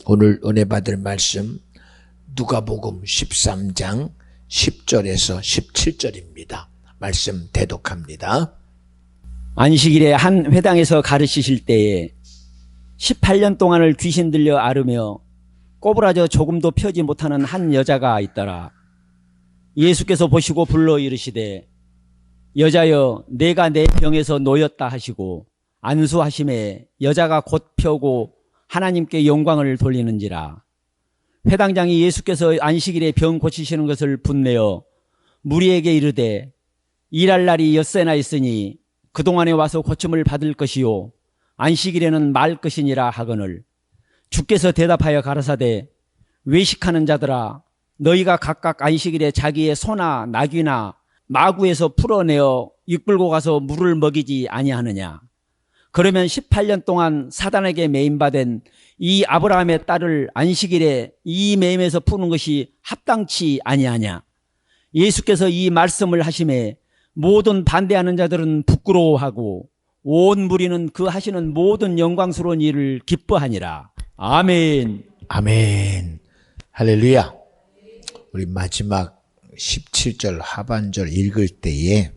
오늘 은혜 받을 말씀 누가복음 13장 10절에서 17절입니다. 말씀 대독합니다. 안식일에 한 회당에서 가르치실 때에 18년 동안을 귀신 들려 앓으며 꼬부라져 조금도 펴지 못하는 한 여자가 있더라. 예수께서 보시고 불러 이르시되 여자여 내가 내 병에서 놓였다 하시고 안수하심에 여자가 곧 펴고 하나님께 영광을 돌리는지라. 회당장이 예수께서 안식일에 병 고치시는 것을 분내어 무리에게 이르되 일할 날이 엿새나 있으니 그동안에 와서 고침을 받을 것이요 안식일에는 말 것이니라 하거늘 주께서 대답하여 가라사대 외식하는 자들아 너희가 각각 안식일에 자기의 소나 나귀나 마구에서 풀어내어 이끌고 가서 물을 먹이지 아니하느냐. 그러면 18년 동안 사단에게 매임받은 이 아브라함의 딸을 안식일에 이 매임에서 푸는 것이 합당치 아니하냐. 예수께서 이 말씀을 하심에 모든 반대하는 자들은 부끄러워하고 온 무리는 그 하시는 모든 영광스러운 일을 기뻐하니라. 아멘. 아멘. 할렐루야. 우리 마지막 17절 하반절 읽을 때에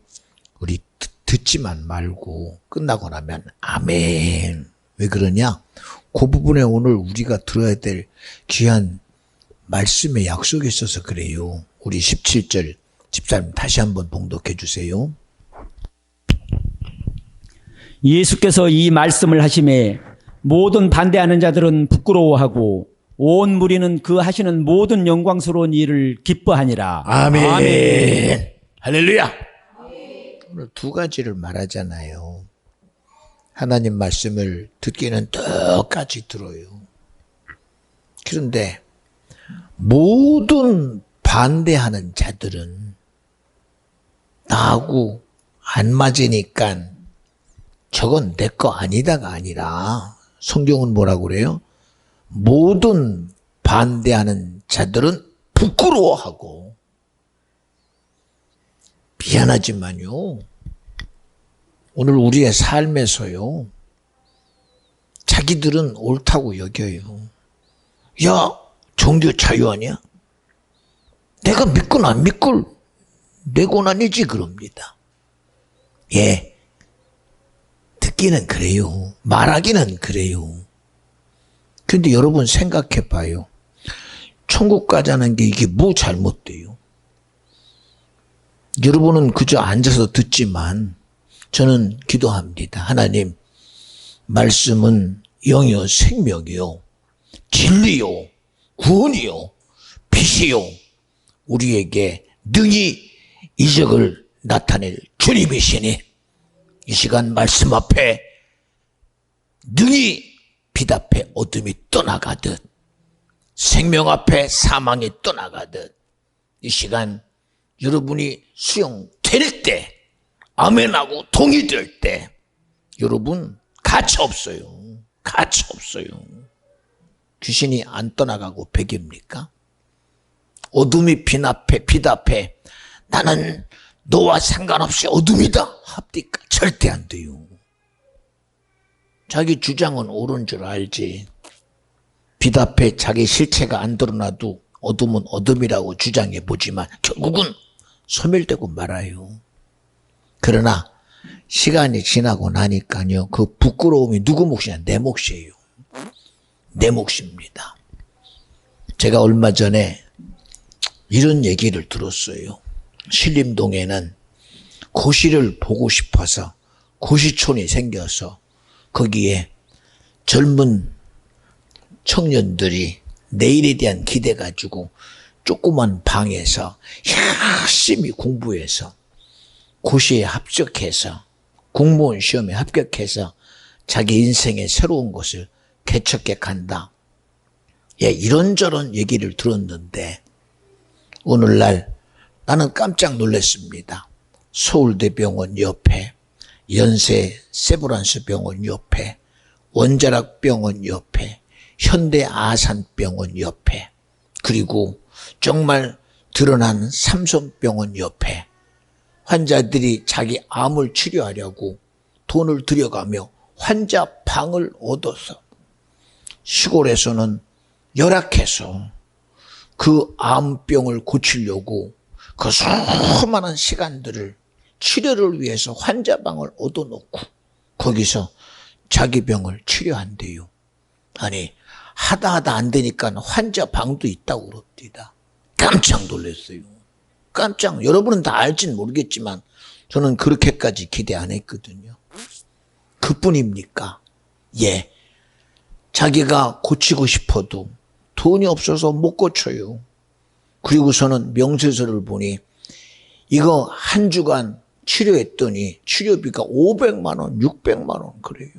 우리 듣지만 말고 끝나고 나면 아멘. 왜 그러냐? 그 부분에 오늘 우리가 들어야 될 귀한 말씀의 약속이 있어서 그래요. 우리 17절 집사님 다시 한번 봉독해 주세요. 예수께서 이 말씀을 하심에 모든 반대하는 자들은 부끄러워하고 온 무리는 그 하시는 모든 영광스러운 일을 기뻐하니라. 아멘. 아멘. 할렐루야. 오늘 두 가지를 말하잖아요. 하나님 말씀을 듣기는 똑같이 들어요. 그런데 모든 반대하는 자들은 나하고 안 맞으니까 저건 내 거 아니다가 아니라 성경은 뭐라고 그래요? 모든 반대하는 자들은 부끄러워하고 미안하지만요. 오늘 우리의 삶에서요. 자기들은 옳다고 여겨요. 야, 종교 자유 아니야? 내가 믿건 안 믿건 내 권한이지 그럽니다. 예, 듣기는 그래요. 말하기는 그래요. 근데 여러분 생각해 봐요. 천국 가자는 게 이게 뭐 잘못돼요? 여러분은 그저 앉아서 듣지만 저는 기도합니다. 하나님, 말씀은 영이요 생명이요 진리요 구원이요 빛이요 우리에게 능히 이적을 나타낼 주님이시니 이 시간 말씀 앞에 능히 빛 앞에 어둠이 떠나가듯 생명 앞에 사망이 떠나가듯 이 시간 여러분이 수용될 때 아멘하고 동의될 때 여러분 가차 없어요. 가차 없어요. 귀신이 안 떠나가고 백입니까? 어둠이 빛 앞에 나는 너와 상관없이 어둠이다 합니까? 절대 안 돼요. 자기 주장은 옳은 줄 알지. 빛 앞에 자기 실체가 안 드러나도 어둠은 어둠이라고 주장해 보지만 결국은 소멸되고 말아요. 그러나 시간이 지나고 나니까요. 그 부끄러움이 누구 몫이냐? 내 몫이에요. 내 몫입니다. 제가 얼마 전에 이런 얘기를 들었어요. 신림동에는 고시를 보고 싶어서 고시촌이 생겨서 거기에 젊은 청년들이 내일에 대한 기대 가지고 조그만 방에서 열심히 공부해서 고시에 합격해서 공무원 시험에 합격해서 자기 인생의 새로운 것을 개척해 간다. 예, 이런저런 얘기를 들었는데 오늘날 나는 깜짝 놀랐습니다. 서울대병원 옆에 연세 세브란스 병원 옆에 원자락병원 옆에 현대아산병원 옆에 그리고 정말 드러난 삼성병원 옆에 환자들이 자기 암을 치료하려고 돈을 들여가며 환자 방을 얻어서 시골에서는 열악해서 그 암병을 고치려고 그 수많은 시간들을 치료를 위해서 환자방을 얻어놓고 거기서 자기 병을 치료한대요. 아니, 하다 안 되니까 환자방도 있다고 그럽니다. 깜짝 놀랐어요. 여러분은 다 알진 모르겠지만 저는 그렇게까지 기대 안 했거든요. 그뿐입니까? 예. 자기가 고치고 싶어도 돈이 없어서 못 고쳐요. 그리고서는 명세서를 보니 이거 한 주간 치료했더니 치료비가 500만 원, 600만 원 그래요.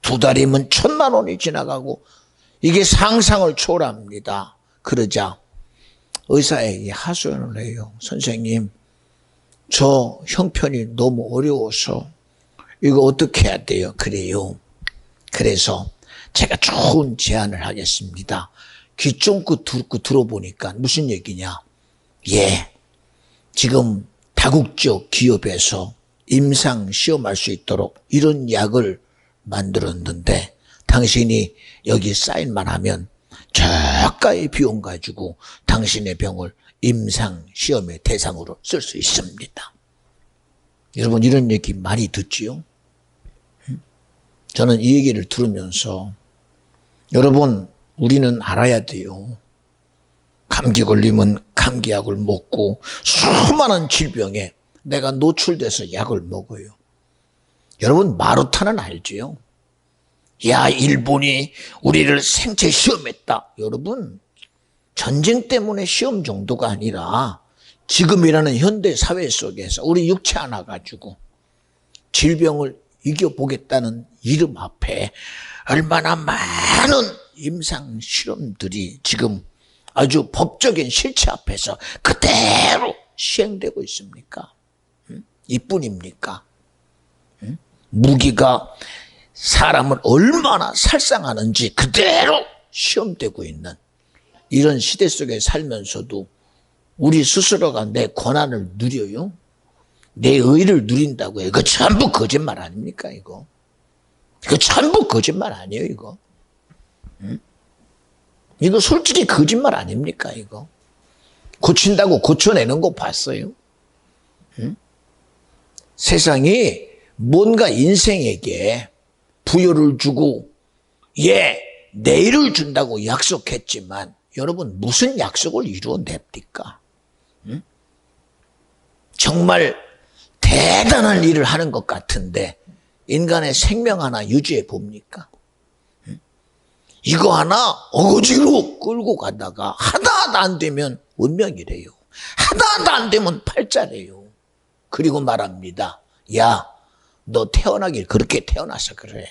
2달이면 1000만 원이 지나가고 이게 상상을 초월합니다. 그러자 의사에게 하소연을 해요. 선생님, 저 형편이 너무 어려워서 이거 어떻게 해야 돼요? 그래요. 그래서 제가 좋은 제안을 하겠습니다. 귀 쫑긋 듣고 들어보니까 무슨 얘기냐? 예, 지금 다국적 기업에서 임상 시험할 수 있도록 이런 약을 만들었는데 당신이 여기 사인만 하면 저가의 비용 가지고 당신의 병을 임상 시험의 대상으로 쓸 수 있습니다. 여러분 이런 얘기 많이 듣지요? 저는 이 얘기를 들으면서 여러분 우리는 알아야 돼요. 감기 걸리면 감기약을 먹고 수많은 질병에 내가 노출돼서 약을 먹어요. 여러분 마루타는 알지요? 야, 일본이 우리를 생체 시험했다. 여러분 전쟁 때문에 시험 정도가 아니라 지금이라는 현대 사회 속에서 우리 육체 하나 가지고 질병을 이겨보겠다는 이름 앞에 얼마나 많은 임상 실험들이 지금 아주 법적인 실체 앞에서 그대로 시행되고 있습니까? 이뿐입니까? 무기가 사람을 얼마나 살상하는지 그대로 시험되고 있는 이런 시대 속에 살면서도 우리 스스로가 내 권한을 누려요? 내 의를 누린다고 해요. 이거 전부 거짓말 아닙니까, 이거? 이거 전부 거짓말 아니에요, 이거? 이거 솔직히 거짓말 아닙니까, 이거? 고친다고 고쳐내는 거 봤어요? 세상이 뭔가 인생에게 부여를 주고, 예, 내일을 준다고 약속했지만, 여러분, 무슨 약속을 이루어냅니까? 정말 대단한 일을 하는 것 같은데, 인간의 생명 하나 유지해 봅니까? 이거 하나 어거지로 끌고 가다가 하다 안 되면 운명이래요. 하다 안 되면 팔자래요. 그리고 말합니다. 야, 너 태어나길 그렇게 태어나서 그래.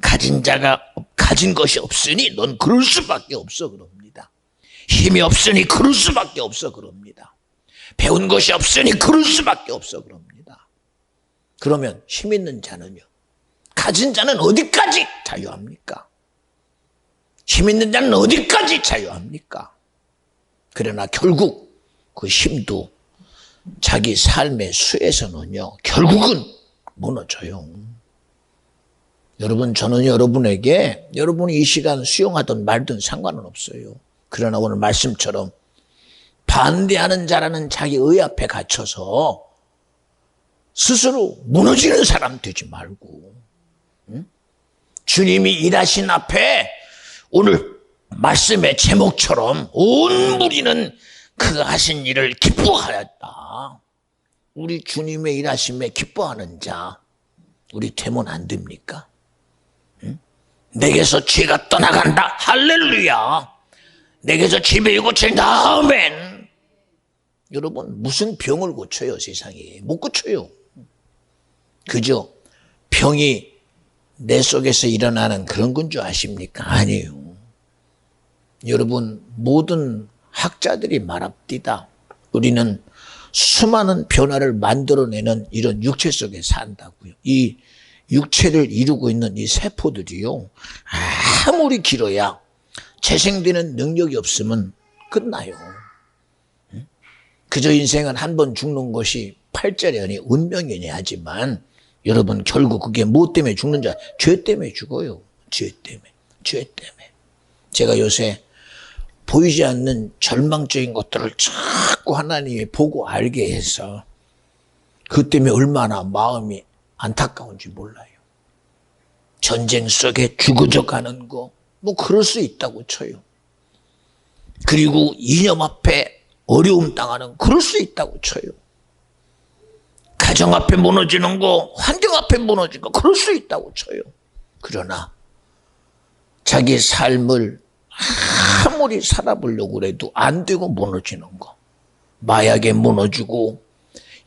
가진 자가 가진 것이 없으니 넌 그럴 수밖에 없어 그럽니다. 힘이 없으니 그럴 수밖에 없어 그럽니다. 배운 것이 없으니 그럴 수밖에 없어 그럽니다. 그러면 힘 있는 자는요? 가진 자는 어디까지 자유합니까? 힘 있는 자는 어디까지 자유합니까? 그러나 결국 그 힘도 자기 삶의 수에서는요, 결국은 무너져요. 여러분, 저는 여러분에게 여러분이 이 시간 수용하든 말든 상관은 없어요. 그러나 오늘 말씀처럼 반대하는 자라는 자기 의 앞에 갇혀서 스스로 무너지는 사람 되지 말고, 주님이 일하신 앞에 오늘 말씀의 제목처럼 온 무리는 그 하신 일을 기뻐하였다. 우리 주님의 일하심에 기뻐하는 자, 우리 되면 안 됩니까? 내게서 죄가 떠나간다. 할렐루야. 내게서 지병이 고친다. 아멘. 여러분, 무슨 병을 고쳐요, 세상에? 못 고쳐요. 그죠? 병이 내 속에서 일어나는 그런 건 줄 아십니까? 아니에요. 여러분, 모든 학자들이 말합니다. 우리는 수많은 변화를 만들어내는 이런 육체 속에 산다고요. 이 육체를 이루고 있는 이 세포들이요, 아무리 길어야 재생되는 능력이 없으면 끝나요. 그저 인생은 한 번 죽는 것이 팔자련이 운명이니 하지만 여러분, 결국 그게 뭐 때문에 죽는 자? 죄 때문에 죽어요. 죄 때문에. 제가 요새 보이지 않는 절망적인 것들을 자꾸 하나님이 보고 알게 해서 그 때문에 얼마나 마음이 안타까운지 몰라요. 전쟁 속에 죽어져 가는 거, 뭐 그럴 수 있다고 쳐요. 그리고 이념 앞에 어려움 당하는, 그럴 수 있다고 쳐요. 가정 앞에 무너지는 거, 환경 앞에 무너지는 거, 그럴 수 있다고 쳐요. 그러나 자기 삶을 아무리 살아보려고 해도 안 되고 무너지는 거, 마약에 무너지고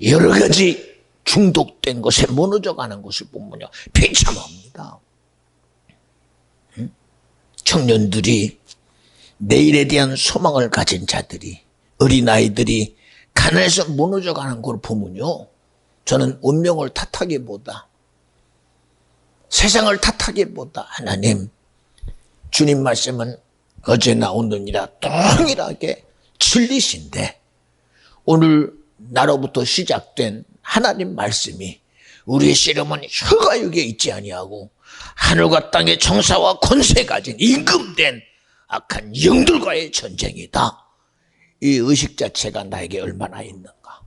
여러 가지 중독된 것에 무너져가는 것을 보면요, 비참합니다. 청년들이, 내일에 대한 소망을 가진 자들이, 어린아이들이 가난에서 무너져가는 걸 보면요, 저는 운명을 탓하기보다, 세상을 탓하기보다 하나님, 주님 말씀은 어제나 오늘이라 동일하게 진리신데 오늘 나로부터 시작된 하나님 말씀이 우리의 씨름은 혀가 육에 있지 아니하고 하늘과 땅의 정사와 권세 가진 임금된 악한 영들과의 전쟁이다. 이 의식 자체가 나에게 얼마나 있는가,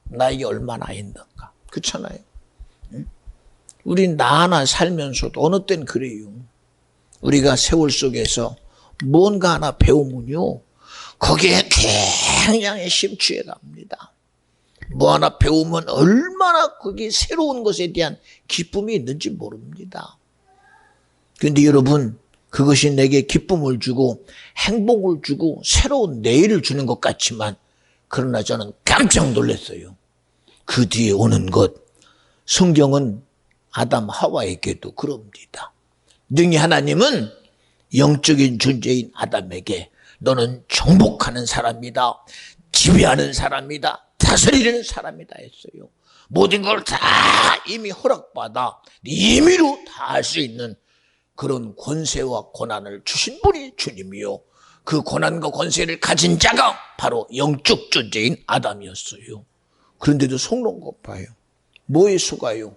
나에게 얼마나 있는가. 그렇잖아요. 우린 나 하나 살면서도 어느 땐 그래요. 우리가 세월 속에서 뭔가 하나 배우면요, 거기에 굉장히 심취해 갑니다. 뭐 하나 배우면 얼마나 거기 새로운 것에 대한 기쁨이 있는지 모릅니다. 그런데 여러분, 그것이 내게 기쁨을 주고 행복을 주고 새로운 내일을 주는 것 같지만, 그러나 저는 깜짝 놀랐어요. 그 뒤에 오는 것, 성경은 아담 하와에게도 그럽니다. 능히 하나님은 영적인 존재인 아담에게 너는 정복하는 사람이다, 지배하는 사람이다, 다스리는 사람이다 했어요. 모든 걸 다 이미 허락받아 임의로 다 할 수 있는 그런 권세와 권한을 주신 분이 주님이요, 그 권한과 권세를 가진 자가 바로 영적 존재인 아담이었어요. 그런데도 속는 것 봐요. 뭐에 속아요?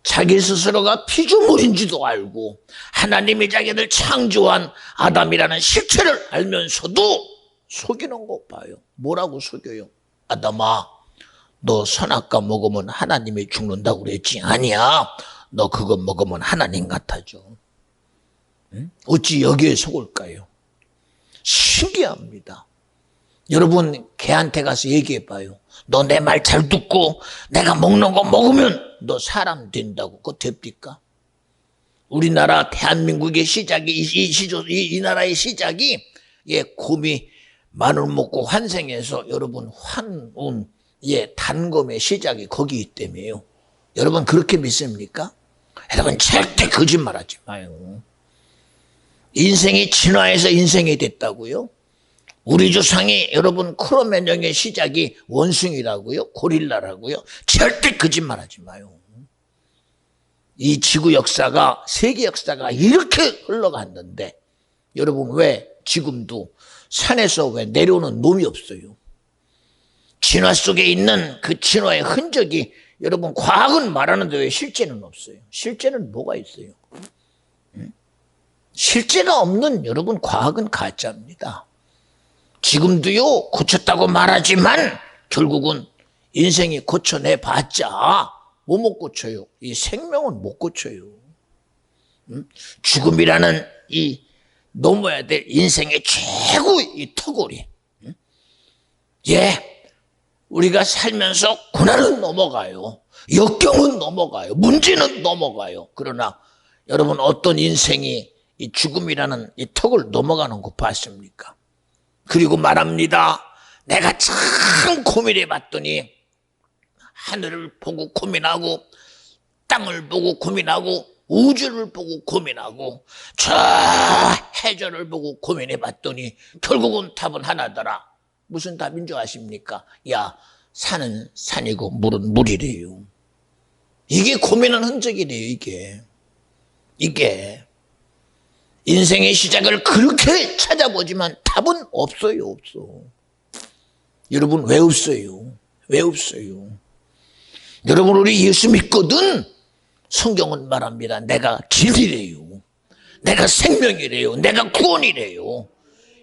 자기 스스로가 피조물인지도 알고 하나님이 자기를 창조한 아담이라는 실체를 알면서도 속이는 것 봐요. 뭐라고 속여요? 아담아, 너 선악과 먹으면 하나님이 죽는다고 그랬지? 아니야, 너 그거 먹으면 하나님 같아져. 응? 어찌 여기에 속을까요? 신기합니다. 여러분, 개한테 가서 얘기해 봐요. 너 내 말 잘 듣고 내가 먹는 거 먹으면 너 사람 된다고. 그거 됩니까? 우리나라 대한민국의 시작이, 이 나라의 시작이, 곰이 마늘 먹고 환생해서 여러분 환운, 단검의 시작이 거기 때문에요. 여러분 그렇게 믿습니까? 여러분 절대 거짓말하지 마요. 인생이 진화해서 인생이 됐다고요? 우리 조상이 여러분 크로맨형의 시작이 원숭이라고요? 고릴라라고요? 절대 거짓말하지 마요. 이 지구 역사가, 세계 역사가 이렇게 흘러갔는데 여러분 왜 지금도 산에서 왜 내려오는 놈이 없어요? 진화 속에 있는 그 진화의 흔적이, 여러분 과학은 말하는데 왜 실제는 없어요? 실제는 뭐가 있어요? 실제가 없는 여러분 과학은 가짜입니다. 지금도요 고쳤다고 말하지만 결국은 인생이 고쳐내봤자 뭐 못 고쳐요? 이 생명은 못 고쳐요. 죽음이라는 이 넘어야 될 인생의 최고의 이 터골이, 우리가 살면서 고난은 넘어가요, 역경은 넘어가요, 문제는 넘어가요. 그러나 여러분 어떤 인생이 이 죽음이라는 이 턱을 넘어가는 거 봤습니까? 그리고 말합니다. 내가 참 고민해 봤더니 하늘을 보고 고민하고 땅을 보고 고민하고 우주를 보고 고민하고 저 해저를 보고 고민해 봤더니 결국은 답은 하나더라. 무슨 답인 줄 아십니까? 야, 산은 산이고 물은 물이래요. 이게 고민한 흔적이래요. 이게 인생의 시작을 그렇게 찾아보지만 답은 없어요. 없어. 여러분 왜 없어요? 왜 없어요? 여러분 우리 예수 믿거든. 성경은 말합니다. 내가 길이래요. 내가 생명이래요. 내가 구원이래요.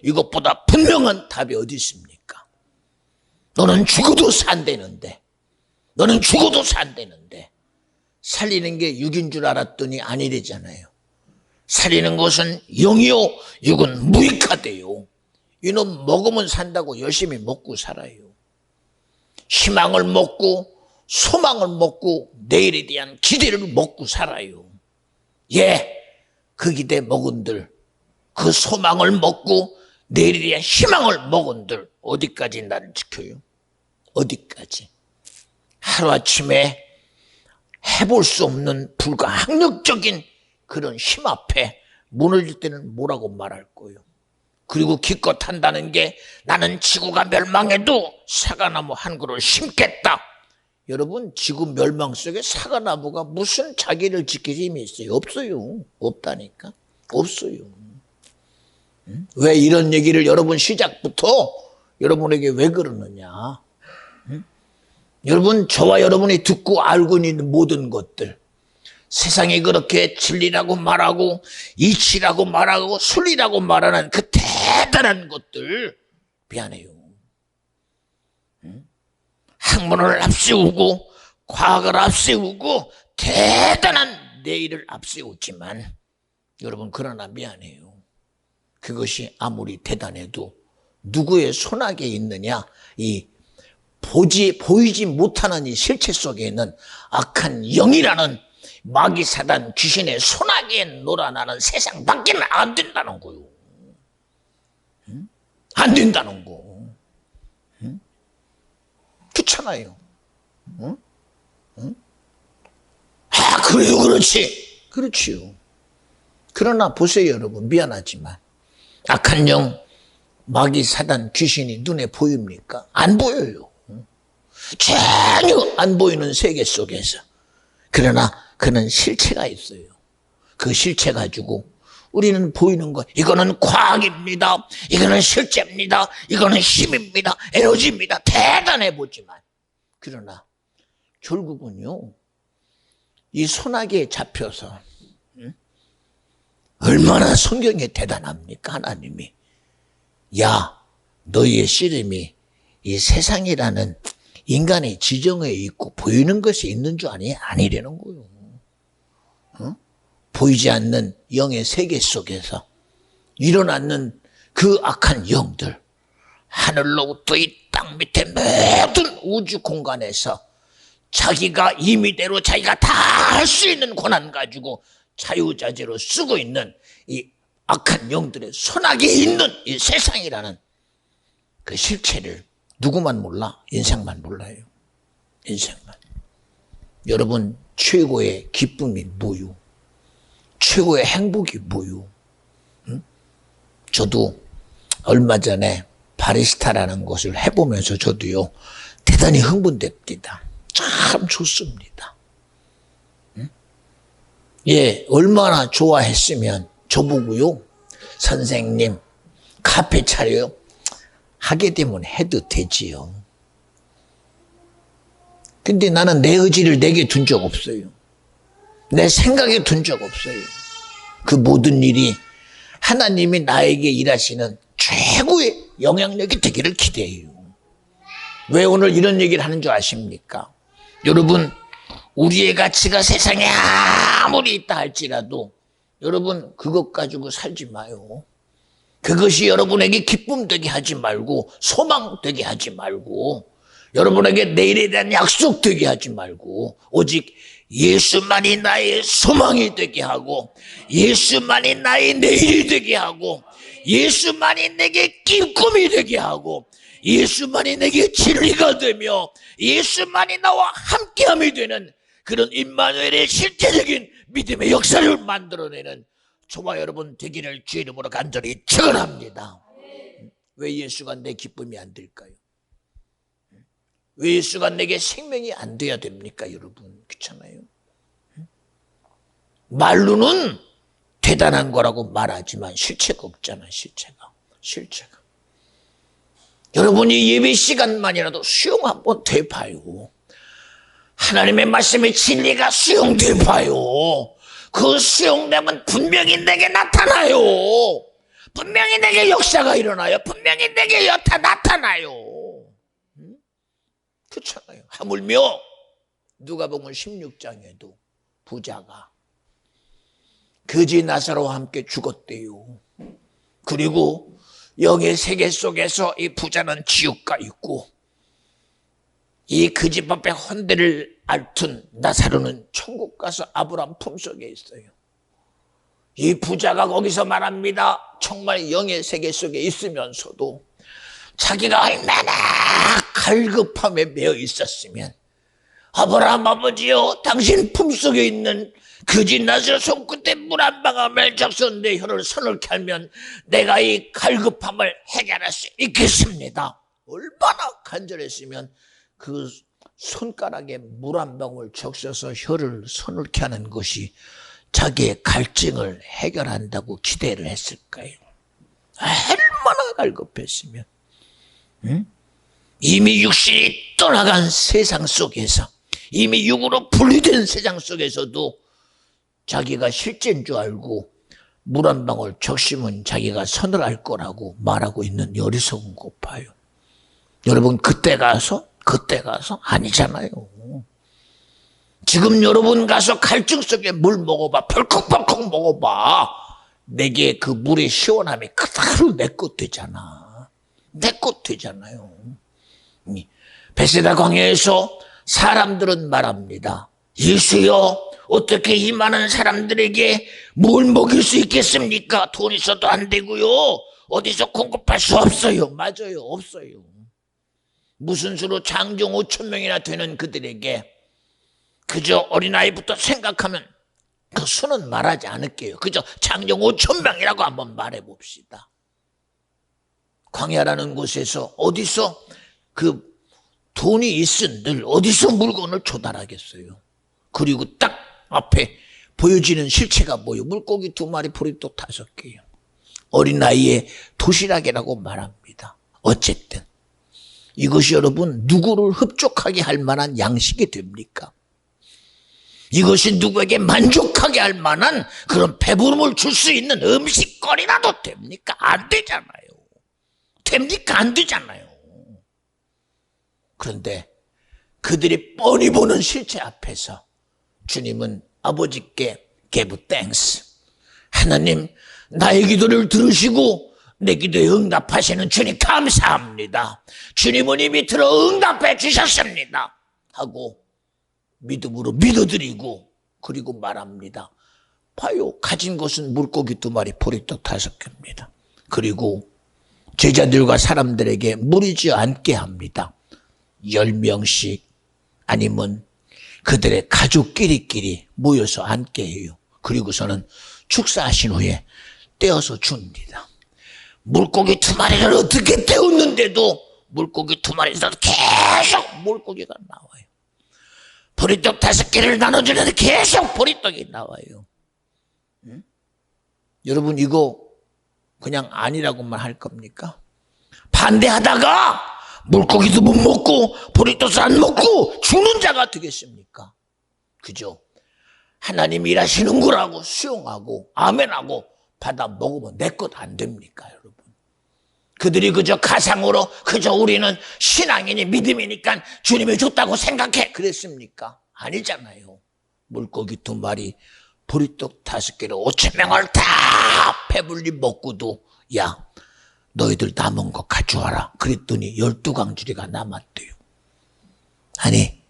이것보다 분명한 답이 어디 있습니까? 너는 죽어도 산다는데, 너는 죽어도 산다는데, 살리는 게 육인 줄 알았더니 아니래잖아요. 살리는 것은 영이요, 육은 무익하대요. 이놈 먹으면 산다고 열심히 먹고 살아요. 희망을 먹고 소망을 먹고 내일에 대한 기대를 먹고 살아요. 예, 그 기대 먹은들, 그 소망을 먹고 내일에 대한 희망을 먹은들 어디까지 나를 지켜요? 어디까지? 하루아침에 해볼 수 없는 불가항력적인 그런 힘 앞에 무너질 때는 뭐라고 말할 거예요? 그리고 기껏 한다는 게 나는 지구가 멸망해도 사과나무 한 그루를 심겠다. 여러분, 지구 멸망 속에 사과나무가 무슨 자기를 지킬 힘이 있어요? 없어요. 없다니까. 없어요. 왜 이런 얘기를 여러분 시작부터 여러분에게 왜 그러느냐? 여러분, 저와 여러분이 듣고 알고 있는 모든 것들, 세상이 그렇게 진리라고 말하고 이치라고 말하고 순리라고 말하는 그 대단한 것들, 미안해요. 학문을 앞세우고 과학을 앞세우고 대단한 내일을 앞세웠지만 여러분, 그러나 미안해요. 그것이 아무리 대단해도 누구의 손아귀에 있느냐? 이 보이지 못하는 이 실체 속에 있는 악한 영이라는 마귀 사단 귀신의 손아귀에 놀아나는 세상 밖에는 안 된다는 거요. 안 된다는 거. 그렇잖아요. 아, 그래요, 그렇지. 그렇지요. 그러나 보세요, 여러분. 미안하지만 악한 영, 마귀 사단 귀신이 눈에 보입니까? 안 보여요. 전혀 안 보이는 세계 속에서. 그러나 그는 실체가 있어요. 그 실체 가지고 우리는 보이는 것, 이거는 과학입니다, 이거는 실제입니다, 이거는 힘입니다, 에너지입니다, 대단해 보지만, 그러나 결국은요, 이 손아귀에 잡혀서 얼마나 성경이 대단합니까? 하나님이, 야, 너희의 씨름이 이 세상이라는 인간의 지정에 있고 보이는 것이 있는 줄 아니? 아니라는 거예요. 보이지 않는 영의 세계 속에서 일어나는 그 악한 영들, 하늘로부터 이 땅 밑에 모든 우주 공간에서 자기가 임의대로 자기가 다 할 수 있는 권한 가지고 자유자재로 쓰고 있는 이 악한 영들의 손아귀에 있는 이 세상이라는 그 실체를 누구만 몰라? 인생만 몰라요. 인생만. 여러분, 최고의 기쁨이 뭐요? 최고의 행복이 뭐요? 저도 얼마 전에 바리스타라는 것을 해보면서 저도요, 대단히 흥분됩니다. 참 좋습니다. 예, 얼마나 좋아했으면 저보고요, 선생님, 카페 차려요? 하게 되면 해도 되지요. 근데 나는 내 의지를 내게 둔 적 없어요. 내 생각에 둔 적 없어요. 그 모든 일이 하나님이 나에게 일하시는 최고의 영향력이 되기를 기대해요. 왜 오늘 이런 얘기를 하는 줄 아십니까? 여러분, 우리의 가치가 세상에 아무리 있다 할지라도 여러분, 그것 가지고 살지 마요. 그것이 여러분에게 기쁨 되게 하지 말고, 소망 되게 하지 말고, 여러분에게 내일에 대한 약속 되게 하지 말고, 오직 예수만이 나의 소망이 되게 하고, 예수만이 나의 내일이 되게 하고, 예수만이 내게 기쁨이 되게 하고, 예수만이 내게 진리가 되며, 예수만이 나와 함께함이 되는 그런 임마누엘의 실제적인 믿음의 역사를 만들어내는 저와 여러분 되기를 주의 이름으로 간절히 축원합니다. 왜 예수가 내 기쁨이 안 될까요? 왜 예수가 내게 생명이 안 돼야 됩니까, 여러분? 그렇잖아요. 말로는 대단한 거라고 말하지만 실체가 없잖아요. 실체가. 여러분이 예배 시간만이라도 수용 한번 돼봐요. 하나님의 말씀의 진리가 수용돼 봐요. 그 수용되면 분명히 내게 나타나요. 분명히 내게 역사가 일어나요. 분명히 내게 나타나요. 그렇잖아요. 하물며 누가복음 16장에도 부자가 거지 나사로와 함께 죽었대요. 그리고 영의 세계 속에서 이 부자는 지옥가 있고 이 거지 앞에 헌대를 앓던 나사로는 천국 가서 아브라함 품속에 있어요. 이 부자가 거기서 말합니다. 정말 영의 세계 속에 있으면서도 자기가 얼마나 갈급함에 매여 있었으면 아브라함 아버지요, 당신 품속에 있는 거지 나사로 손끝에 물 한 방울을 적셔 내 혀를 서늘케 하면 내가 이 갈급함을 해결할 수 있겠습니다. 얼마나 간절했으면 그 손가락에 물 한 방울 적셔서 혀를 서늘케 하는 것이 자기의 갈증을 해결한다고 기대를 했을까요? 얼마나 갈급했으면. 응? 이미 육신이 떠나간 세상 속에서, 이미 육으로 분리된 세상 속에서도 자기가 실제인 줄 알고 물 한 방울 적시면 자기가 서늘할 거라고 말하고 있는 어리석은 것 봐요. 여러분 그때 가서 아니잖아요. 지금 여러분 가서 갈증 속에 물 먹어봐. 벌컥벌컥 먹어봐. 내게 그 물의 시원함이 그대로 내 것 되잖아. 내 것 되잖아요. 베세다 광야에서 사람들은 말합니다. 예수여, 어떻게 이 많은 사람들에게 뭘 먹일 수 있겠습니까? 돈 있어도 안 되고요. 어디서 공급할 수 없어요. 맞아요. 없어요. 무슨 수로 장정 5,000명이나 되는 그들에게 그저 어린아이부터 생각하면 그 수는 말하지 않을게요. 그저 장정 5,000명이라고 한번 말해봅시다. 광야라는 곳에서 어디서 그 돈이 있은들 어디서 물건을 조달하겠어요. 그리고 딱 앞에 보여지는 실체가 뭐예요? 물고기 2마리, 보리떡 5개요. 어린아이의 도시락이라고 말합니다. 어쨌든 이것이 여러분 누구를 흡족하게 할 만한 양식이 됩니까? 이것이 누구에게 만족하게 할 만한 그런 배부름을 줄 수 있는 음식거리라도 됩니까? 안 되잖아요. 됩니까? 안 되잖아요. 그런데 그들이 뻔히 보는 실체 앞에서 주님은 아버지께 give thanks. 하나님, 나의 기도를 들으시고 내 기도에 응답하시는 주님 감사합니다. 주님은 이미 들어 응답해 주셨습니다. 하고 믿음으로 믿어드리고 그리고 말합니다. 봐요, 가진 것은 물고기 2마리, 보리떡 5개입니다. 그리고 제자들과 사람들에게 무리지 않게 합니다. 10명씩 아니면 그들의 가족끼리끼리 모여서 앉게 해요. 그리고서는 축사하신 후에 떼어서 줍니다. 물고기 2마리를 어떻게 떼었는데도 물고기 2마리에서 계속 물고기가 나와요. 보리떡 5개를 나눠주는데 계속 보리떡이 나와요. 응? 여러분 이거 그냥 아니라고만 할 겁니까? 반대하다가 물고기도 못 먹고 보리떡도 안 먹고 죽는 자가 되겠습니까? 그죠? 하나님 일하시는 거라고 수용하고 아멘하고 받아 먹으면 내 것 안 됩니까, 여러분? 그들이 그저 가상으로 그저 우리는 신앙이니 믿음이니까 주님이 줬다고 생각해 그랬습니까? 아니잖아요. 물고기 2마리, 보리떡 5개로 5,000명을 다 배불리 먹고도 야, 너희들 남은 거 가져와라. 그랬더니 12강주리가 남았대요. 아니,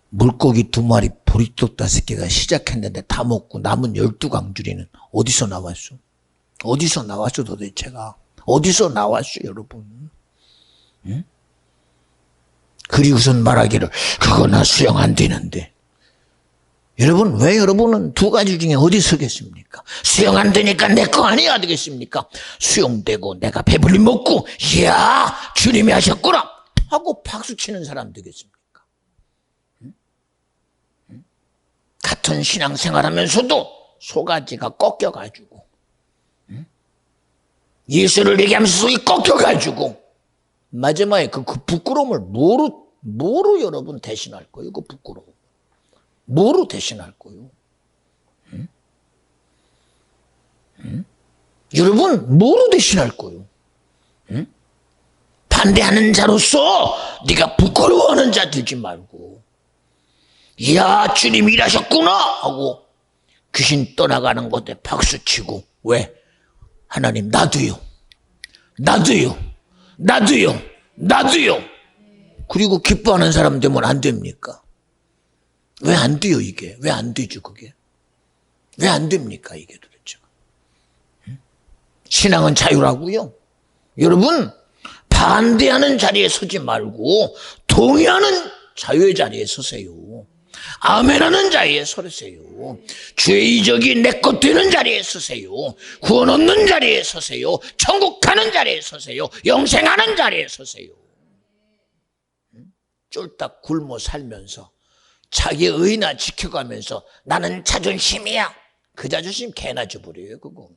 물고기 2마리, 보리떡 5개가 시작했는데 다 먹고 남은 12강주리는 어디서 나왔어? 어디서 나왔어 도대체가? 어디서 나왔어 여러분? 응? 그리고선 말하기를 그거 나 수용 안 되는데. 여러분 왜 여러분은 2가지 중에 어디 서겠습니까? 수용 안 되니까 내 거 아니야 되겠습니까? 수용되고 내가 배불리 먹고 이야 주님이 하셨구나 하고 박수치는 사람 되겠습니까? 응? 응? 같은 신앙생활하면서도 소가지가 꺾여가지고 응? 예수를 얘기하면서 속이 꺾여가지고 마지막에 그 부끄러움을 뭐로 여러분 대신할 거예요? 그 부끄러움 뭐로 대신할 거예요? 응? 여러분 뭐로 대신할 거예요? 반대하는 자로서 네가 부끄러워하는 자 되지 말고, 이야 주님 일하셨구나 하고 귀신 떠나가는 것에 박수치고, 왜? 하나님 나도요, 나도요, 나도요, 나도요. 그리고 기뻐하는 사람 되면 안 됩니까? 왜 안 돼요 이게? 왜 안 되죠 그게? 왜 안 됩니까 이게 도대체? 신앙은 자유라고요. 여러분 반대하는 자리에 서지 말고 동의하는 자유의 자리에 서세요. 아멘하는 자리에 서세요. 주의 이적이 내 것 되는 자리에 서세요. 구원 얻는 자리에 서세요. 천국 가는 자리에 서세요. 영생하는 자리에 서세요. 쫄딱 굶어 살면서 자기의 의나 지켜가면서 나는 자존심이야. 그 자존심 개나 줘버려요 그거.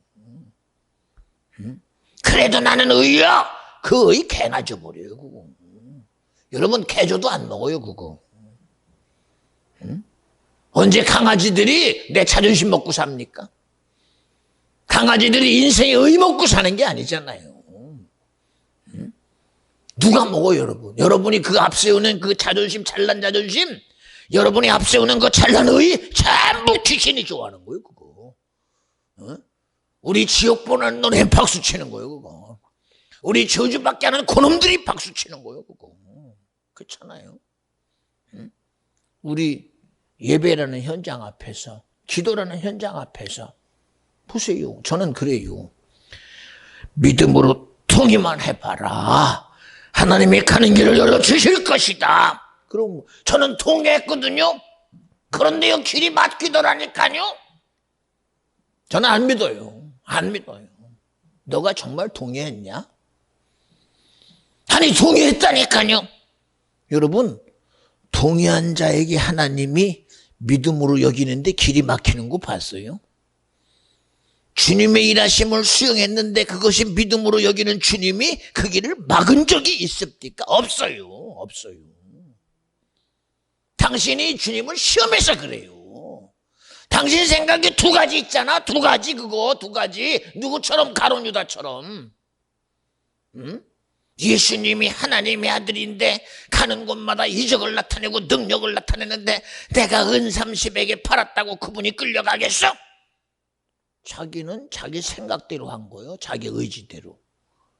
그래도 나는 의야. 그 의 개나 줘버려요 그거. 여러분 개줘도 안 먹어요 그거. 언제 강아지들이 내 자존심 먹고 삽니까? 강아지들이 인생의 의 먹고 사는 게 아니잖아요. 누가 먹어요 여러분? 여러분이 그 앞세우는 그 자존심, 잘난 자존심, 여러분이 앞세우는 그 잘난 의 전부 귀신이 좋아하는 거예요 그거. 우리 지옥 보는 놈이 박수 치는 거예요 그거. 우리 저주밖에 안 하는 그놈들이 박수 치는 거예요 그거. 그렇잖아요. 우리 예배라는 현장 앞에서, 기도라는 현장 앞에서 보세요. 저는 그래요. 믿음으로 통의만 해봐라. 하나님이 가는 길을 열어주실 것이다. 그럼 저는 통회했거든요. 그런데요 길이 막히더라니까요. 저는 안 믿어요. 안 믿어요. 너가 정말 동의했냐? 아니 동의했다니까요. 여러분 동의한 자에게 하나님이 믿음으로 여기는데 길이 막히는 거 봤어요? 주님의 일하심을 수용했는데 그것이 믿음으로 여기는 주님이 그 길을 막은 적이 있습니까? 없어요. 없어요. 당신이 주님을 시험해서 그래요. 당신 생각에 두 가지 있잖아. 두 가지 그거 두 가지. 누구처럼? 가룟 유다처럼. 예수님이 하나님의 아들인데 가는 곳마다 이적을 나타내고 능력을 나타내는데 내가 은 30에게 팔았다고 그분이 끌려가겠어? 자기는 자기 생각대로 한 거예요. 자기 의지대로.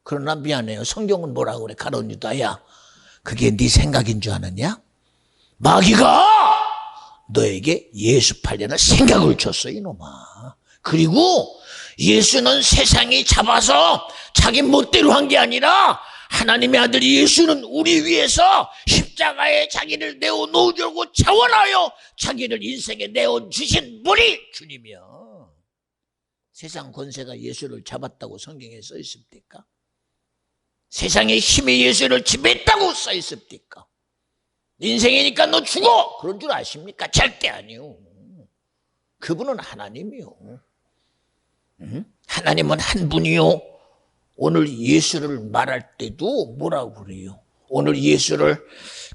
그러나 미안해요. 성경은 뭐라고 그래? 가룟 유다야, 그게 네 생각인 줄 아느냐? 마귀가 너에게 예수 팔려는 생각을 줬어 이놈아. 그리고 예수는 세상이 잡아서 자기 멋대로 한 게 아니라 하나님의 아들 예수는 우리 위해서 십자가에 자기를 내어놓으려고 자원하여 자기를 인생에 내어주신 분이 주님이야. 세상 권세가 예수를 잡았다고 성경에 써 있습니까? 세상의 힘이 예수를 지배했다고 써 있습니까? 인생이니까 너 죽어! 그런 줄 아십니까? 절대 아니요. 그분은 하나님이요. 하나님은 한 분이요. 오늘 예수를 말할 때도 뭐라고 그래요? 오늘 예수를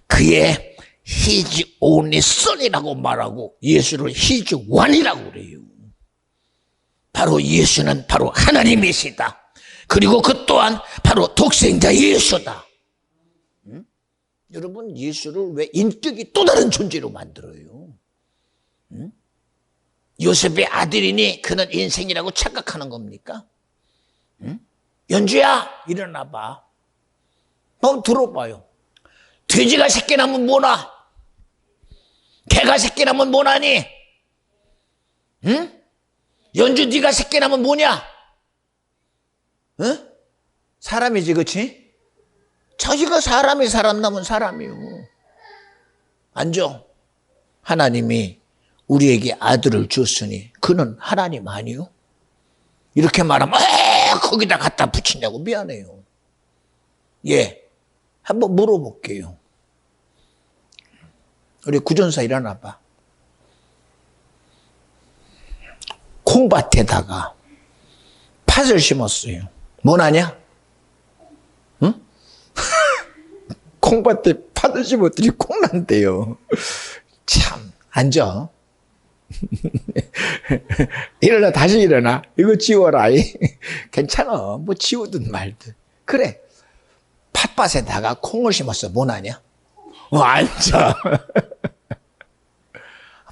그의 His only Son이라고 말하고 예수를 His One이라고 그래요. 바로 예수는 바로 하나님이시다. 그리고 그 또한 바로 독생자 예수다. 여러분 예수를 왜 인격이 또 다른 존재로 만들어요? 요셉의 아들이니 그는 인생이라고 착각하는 겁니까? 연주야 일어나 봐. 너 들어봐요. 돼지가 새끼 낳으면 뭐나? 개가 새끼 낳으면 뭐나니? 응? 연주 네가 새끼 낳으면 뭐냐? 응? 사람이지 그치? 자기가 사람이 사람 낳으면 사람이요. 앉아. 하나님이 우리에게 아들을 줬으니 그는 하나님 아니요? 이렇게 말하면 거기다 갖다 붙이냐고. 미안해요. 예, 한번 물어볼게요. 우리 구전사 일어나 봐. 콩밭에다가 팥을 심었어요. 뭐 나냐? 응? 콩밭에 팥을 심었더니 콩 난대요. 참, 앉아. 일어나, 다시 일어나. 이거 지워라. 괜찮아. 뭐 지우든 말든. 그래. 팥밭에다가 콩을 심었어. 뭐나냐? 앉아.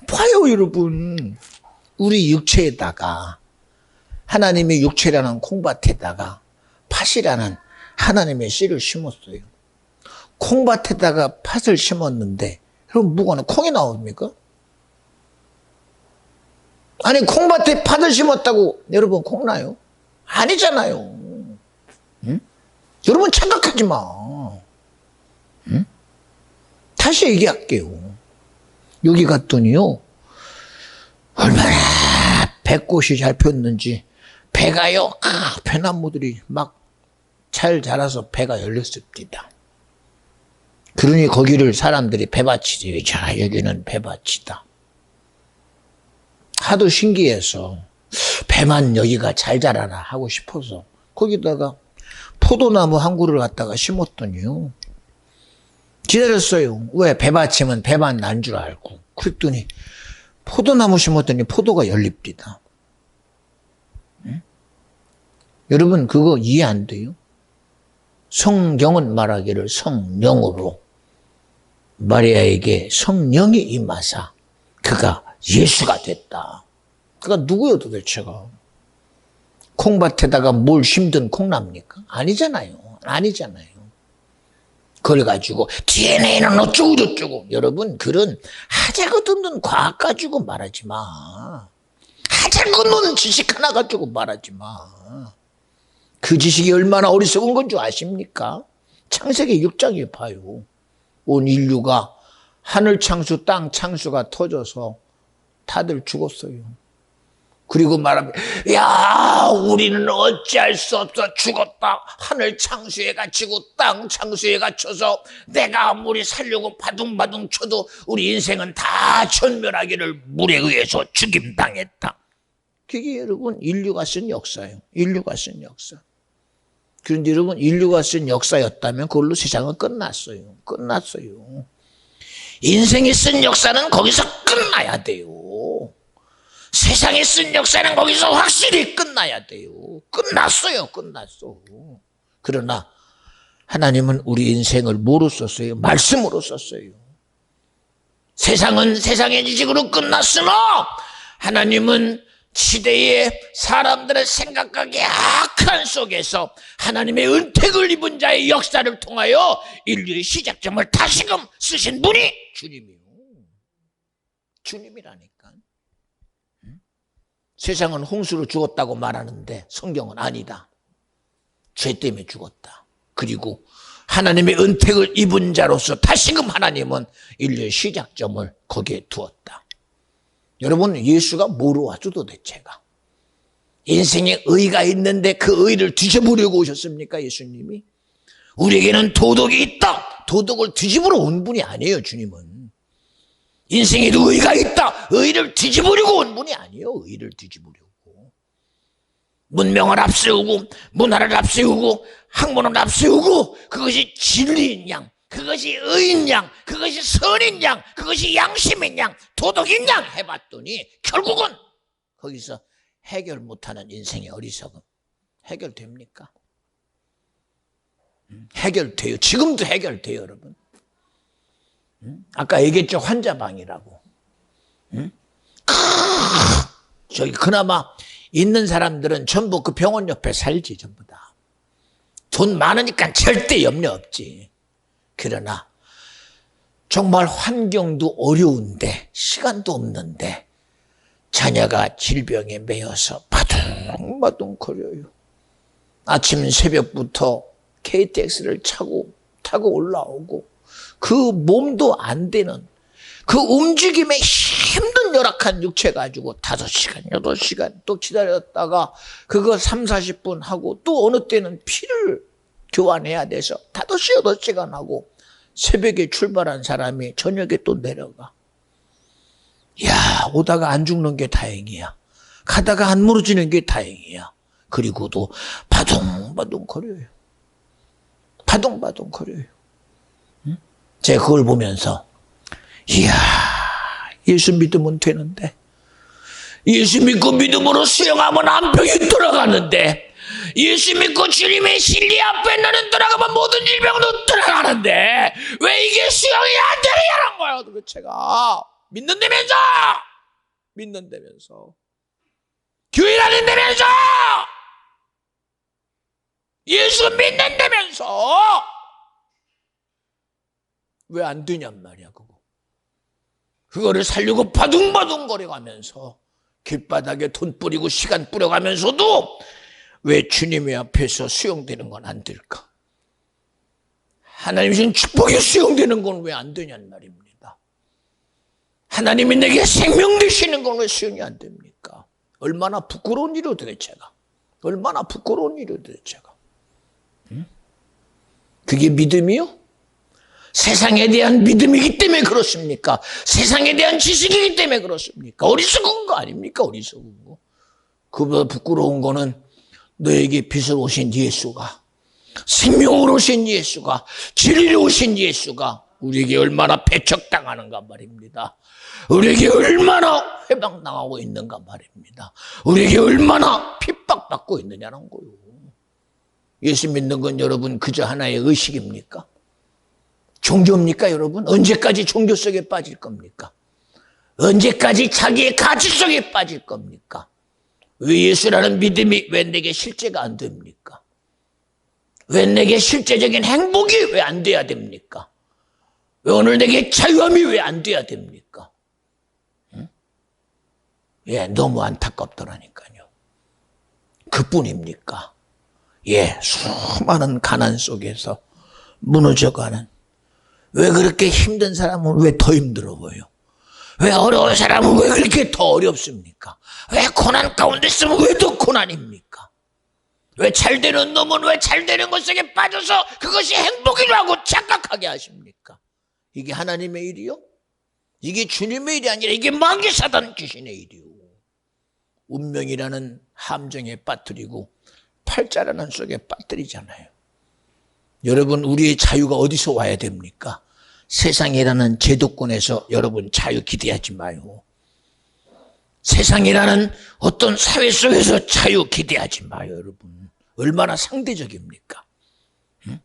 봐요, 여러분. 우리 육체에다가, 하나님의 육체라는 콩밭에다가 팥이라는 하나님의 씨를 심었어요. 콩밭에다가 팥을 심었는데, 그럼 뭐가 콩이 나옵니까? 아니, 콩밭에 팥을 심었다고 여러분 콩 나요? 아니잖아요. 응? 여러분 착각하지 마. 응? 다시 얘기할게요. 여기 갔더니요, 얼마나 배꽃이 잘 폈는지, 배가요, 배나무들이 막 잘 자라서 배가 열렸습니다. 그러니 거기를 사람들이 배밭이지. 자, 여기는 배밭이다. 하도 신기해서 배만 여기가 잘 자라나 하고 싶어서 거기다가 포도나무 한 그루를 갖다가 심었더니요, 기다렸어요. 왜? 배밭이면 배만 난 줄 알고. 그랬더니 포도나무 심었더니 포도가 열립니다. 응? 여러분 그거 이해 안 돼요? 성경은 말하기를 성령으로 마리아에게 성령이 임하사 그가 예수가 됐다. 그가 누구요 도대체가? 콩밭에다가 뭘 심든 콩납니까? 아니잖아요. 아니잖아요. 그걸 가지고 DNA는 어쩌고저쩌고. 여러분 그런 하자고 듣는 과학 가지고 말하지 마. 하자고 듣는 지식 하나 가지고 말하지 마. 그 지식이 얼마나 어리석은 건 줄 아십니까? 창세기 6장에 봐요. 온 인류가 하늘 창수 땅 창수가 터져서 다들 죽었어요. 그리고 말하면 야 우리는 어찌할 수 없어 죽었다. 하늘 창수에 갇히고 땅 창수에 갇혀서 내가 아무리 살려고 바둥바둥 쳐도 우리 인생은 다 전멸하기를 물에 의해서 죽임당했다. 그게 여러분 인류가 쓴 역사예요. 인류가 쓴 역사. 그런데 여러분 인류가 쓴 역사였다면 그걸로 세상은 끝났어요. 끝났어요. 인생이 쓴 역사는 거기서 끝나야 돼요. 세상이 쓴 역사는 거기서 확실히 끝나야 돼요. 끝났어요. 끝났어. 그러나 하나님은 우리 인생을 뭐로 썼어요? 말씀으로 썼어요. 세상은 세상의 지식으로 끝났으나 하나님은 시대의 사람들의 생각과 약한 속에서 하나님의 은택을 입은 자의 역사를 통하여 인류의 시작점을 다시금 쓰신 분이 주님이요. 주님이라니까. 세상은 홍수로 죽었다고 말하는데 성경은 아니다. 죄 때문에 죽었다. 그리고 하나님의 은택을 입은 자로서 다시금 하나님은 인류의 시작점을 거기에 두었다. 여러분 예수가 뭐로 왔죠 도대체가? 인생에 의가 있는데 그 의를 뒤져보려고 오셨습니까 예수님이? 우리에게는 도덕이 있다. 도덕을 뒤집으러 온 분이 아니에요 주님은. 인생에도 의가 있다. 의를 뒤집으려고 온 분이 아니에요. 의를 뒤집으려고. 문명을 앞세우고 문화를 앞세우고 학문을 앞세우고 그것이 진리인 양, 그것이 의인 양, 그것이 선인 양, 그것이 양심인 양, 도덕인 양 해봤더니 결국은 거기서 해결 못하는 인생의 어리석음. 해결됩니까? 해결돼요. 지금도 해결돼요 여러분. 아까 얘기했죠 환자방이라고. 저기 그나마 있는 사람들은 전부 그 병원 옆에 살지 전부 다. 돈 많으니까 절대 염려 없지. 그러나 정말 환경도 어려운데 시간도 없는데 자녀가 질병에 매여서 바둥바둥 거려요. 아침 새벽부터 KTX를 타고 올라오고 그 몸도 안 되는 그 움직임에 힘든 열악한 육체 가지고 5시간, 8시간 또 기다렸다가 그거 3, 40분 하고 또 어느 때는 피를 교환해야 돼서 5시, 8시간 하고 새벽에 출발한 사람이 저녁에 또 내려가. 야, 오다가 안 죽는 게 다행이야. 가다가 안 무너지는 게 다행이야. 그리고도 바둥바둥 거려요. 바둥바둥 거려요. 제가 그걸 보면서 이야 예수 믿으면 되는데 예수 믿고 믿음으로 수영하면 한 병이 돌아가는데, 예수 믿고 주님의 진리 앞에 너는 돌아가면 모든 질병도 돌아가는데 왜 이게 수용이 안 되느냐는 거예요. 도대체가 믿는다면서 교회 다닌다면서 예수 믿는다면서 왜 안 되냔 말이야. 그거를 살려고 바둥바둥 거려가면서 길바닥에 돈 뿌리고 시간 뿌려가면서도 왜 주님의 앞에서 수용되는 건 안 될까? 하나님 주신 축복이 수용되는 건 왜 안 되냐는 말입니다. 하나님이 내게 생명 되시는 건 왜 수용이 안 됩니까? 얼마나 부끄러운 일이오 도대체가. 얼마나 부끄러운 일이오 도대체가. 그게 믿음이요? 세상에 대한 믿음이기 때문에 그렇습니까? 세상에 대한 지식이기 때문에 그렇습니까? 어리석은 거 아닙니까? 어리석은 거. 그보다 부끄러운 거는 너에게 빛으로 오신 예수가, 생명으로 오신 예수가, 진리로 오신 예수가 우리에게 얼마나 배척당하는가 말입니다. 우리에게 얼마나 회방당하고 있는가 말입니다. 우리에게 얼마나 핍박받고 있느냐는 거예요. 예수 믿는 건 여러분 그저 하나의 의식입니까? 종교입니까 여러분? 언제까지 종교 속에 빠질 겁니까? 언제까지 자기의 가치 속에 빠질 겁니까? 왜 예수라는 믿음이 왜 내게 실제가 안 됩니까? 왜 내게 실제적인 행복이 왜 안 돼야 됩니까? 왜 오늘 내게 자유함이 왜 안 돼야 됩니까? 응? 예, 너무 안타깝더라니까요. 그뿐입니까? 예, 수많은 가난 속에서 무너져가는, 왜 그렇게 힘든 사람은 왜 더 힘들어 보여? 왜 어려운 사람은 왜 그렇게 더 어렵습니까? 왜 고난 가운데 있으면 왜 더 고난입니까? 왜 잘되는 놈은 왜 잘되는 것 속에 빠져서 그것이 행복이라고 착각하게 하십니까? 이게 하나님의 일이요? 이게 주님의 일이 아니라 이게 마귀 사단 귀신의 일이요. 운명이라는 함정에 빠뜨리고 팔자라는 속에 빠뜨리잖아요. 여러분, 우리의 자유가 어디서 와야 됩니까? 세상이라는 제도권에서 여러분 자유 기대하지 마요. 세상이라는 어떤 사회 속에서 자유 기대하지 마요, 여러분. 얼마나 상대적입니까? 응?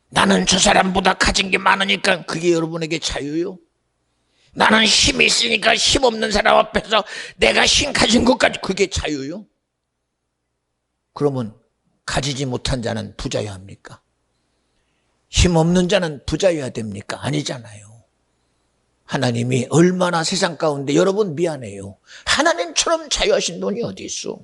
나는 저 사람보다 가진 게 많으니까 그게 여러분에게 자유요? 나는 힘이 있으니까 힘없는 사람 앞에서 내가 힘 가진 것까지 그게 자유요? 그러면 가지지 못한 자는 부자여야 합니까? 힘없는 자는 부자여야 됩니까? 아니잖아요. 하나님이 얼마나 세상 가운데, 여러분 미안해요, 하나님처럼 자유하신 분이 어디 있어?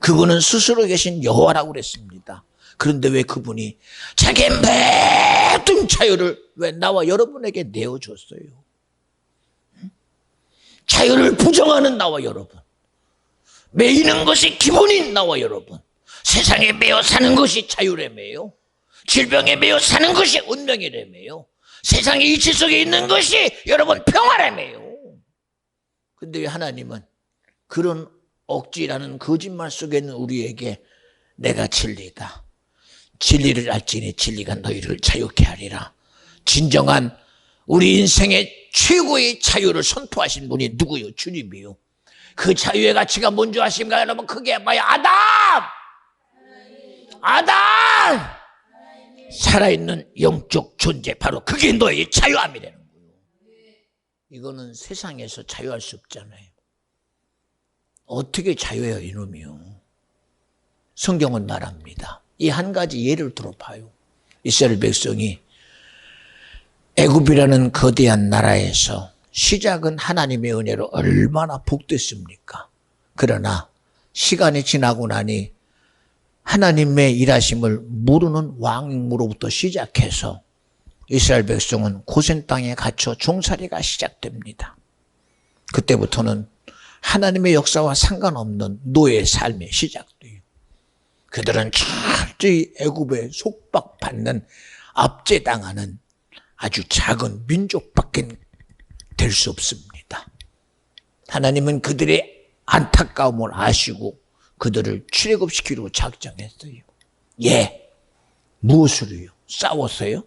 그분은 스스로 계신 여호와라고 그랬습니다. 그런데 왜 그분이 자기의 모든 자유를 왜 나와 여러분에게 내어줬어요? 자유를 부정하는 나와 여러분, 매이는 것이 기본인 나와 여러분, 세상에 매여 사는 것이 자유라며요. 질병에 매여 사는 것이 운명이라며요. 세상의 이치 속에 있는 것이 여러분 평화라며요. 근데 왜 하나님은 그런 억지라는 거짓말 속에 있는 우리에게 내가 진리다, 진리를 알지니 진리가 너희를 자유케 하리라, 진정한 우리 인생의 최고의 자유를 선포하신 분이 누구요? 주님이요. 그 자유의 가치가 뭔지 아십니까 여러분? 그게 뭐야? 아담! 살아있는 영적 존재, 바로 그게 너의 자유함이라는 거예요. 이거는 세상에서 자유할 수 없잖아요. 어떻게 자유해요 이놈이요? 성경은 말합니다. 이 한 가지 예를 들어봐요. 이스라엘 백성이 애굽이라는 거대한 나라에서 시작은 하나님의 은혜로 얼마나 복됐습니까? 그러나 시간이 지나고 나니 하나님의 일하심을 모르는 왕으로부터 시작해서 이스라엘 백성은 고센 땅에 갇혀 종살이가 시작됩니다. 그때부터는 하나님의 역사와 상관없는 노예의 삶이 시작돼요. 그들은 철저히 애굽에 속박받는, 압제당하는 아주 작은 민족밖에 될 수 없습니다. 하나님은 그들의 안타까움을 아시고 그들을 출애굽시키려고 작정했어요. 예, 무엇으로요? 싸웠어요?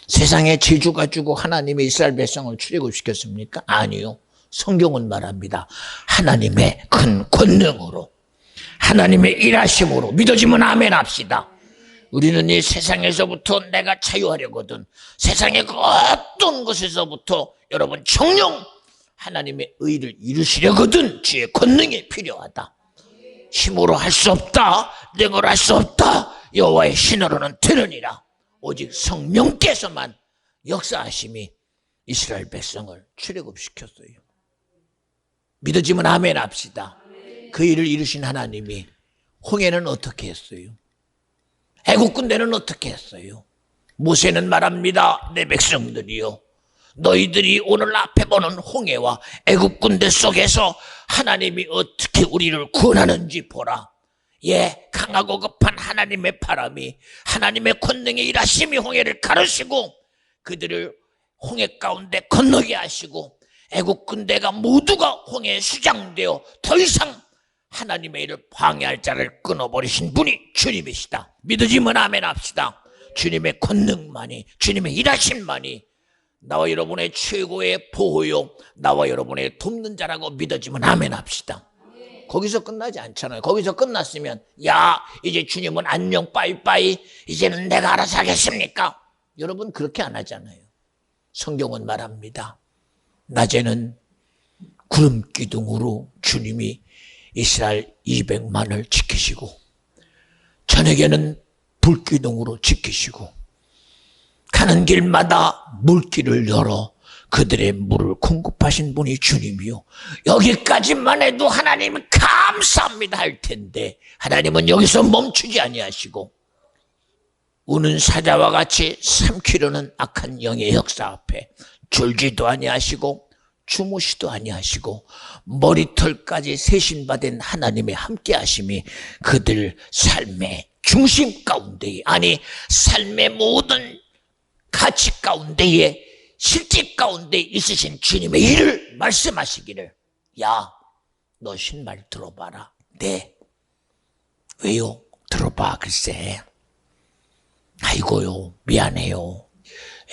세상에 재주 가지고 하나님의 이스라엘 백성을 출애굽시켰습니까? 아니요. 성경은 말합니다. 하나님의 큰 권능으로, 하나님의 일하심으로 믿어지면 아멘 합시다. 우리는 이 세상에서부터 내가 자유하려거든, 세상의 그 어떤 것에서부터 여러분 정령 하나님의 의를 이루시려거든 주의 권능이 필요하다. 힘으로 할 수 없다, 능으로 할 수 없다, 여호와의 신으로는 되느니라. 오직 성령께서만 역사하심이 이스라엘 백성을 출애굽시켰어요. 믿어지면 아멘 합시다. 그 일을 이루신 하나님이 홍해는 어떻게 했어요? 애국 군대는 어떻게 했어요? 모세는 말합니다. 내 백성들이요, 너희들이 오늘 앞에 보는 홍해와 애국 군대 속에서 하나님이 어떻게 우리를 구원하는지 보라. 예, 강하고 급한 하나님의 바람이, 하나님의 권능의 일하심이 홍해를 가르시고 그들을 홍해 가운데 건너게 하시고 애국 군대가 모두가 홍해에 수장되어 더 이상 하나님의 일을 방해할 자를 끊어버리신 분이 주님이시다. 믿어지면 아멘 합시다. 주님의 권능만이, 주님의 일하심만이 나와 여러분의 최고의 보호요, 나와 여러분의 돕는 자라고 믿어지면 아멘 합시다. 거기서 끝나지 않잖아요. 거기서 끝났으면 야, 이제 주님은 안녕 빠이빠이, 이제는 내가 알아서 하겠습니까? 여러분 그렇게 안 하잖아요. 성경은 말합니다. 낮에는 구름 기둥으로 주님이 이스라엘 200만을 지키시고 저녁에는 불기둥으로 지키시고 가는 길마다 물길을 열어 그들의 물을 공급하신 분이 주님이요. 여기까지만 해도 하나님은 감사합니다 할 텐데 하나님은 여기서 멈추지 아니하시고 우는 사자와 같이 삼키려는 악한 영의 역사 앞에 졸지도 아니하시고 주무시도 아니하시고 머리털까지 세신받은 하나님의 함께하심이 그들 삶의 중심 가운데에, 아니 삶의 모든 가치 가운데에, 실제 가운데 있으신 주님의 일을 말씀하시기를, 야, 너 신발 들어봐라. 네. 왜요? 들어봐. 글쎄. 아이고요, 미안해요.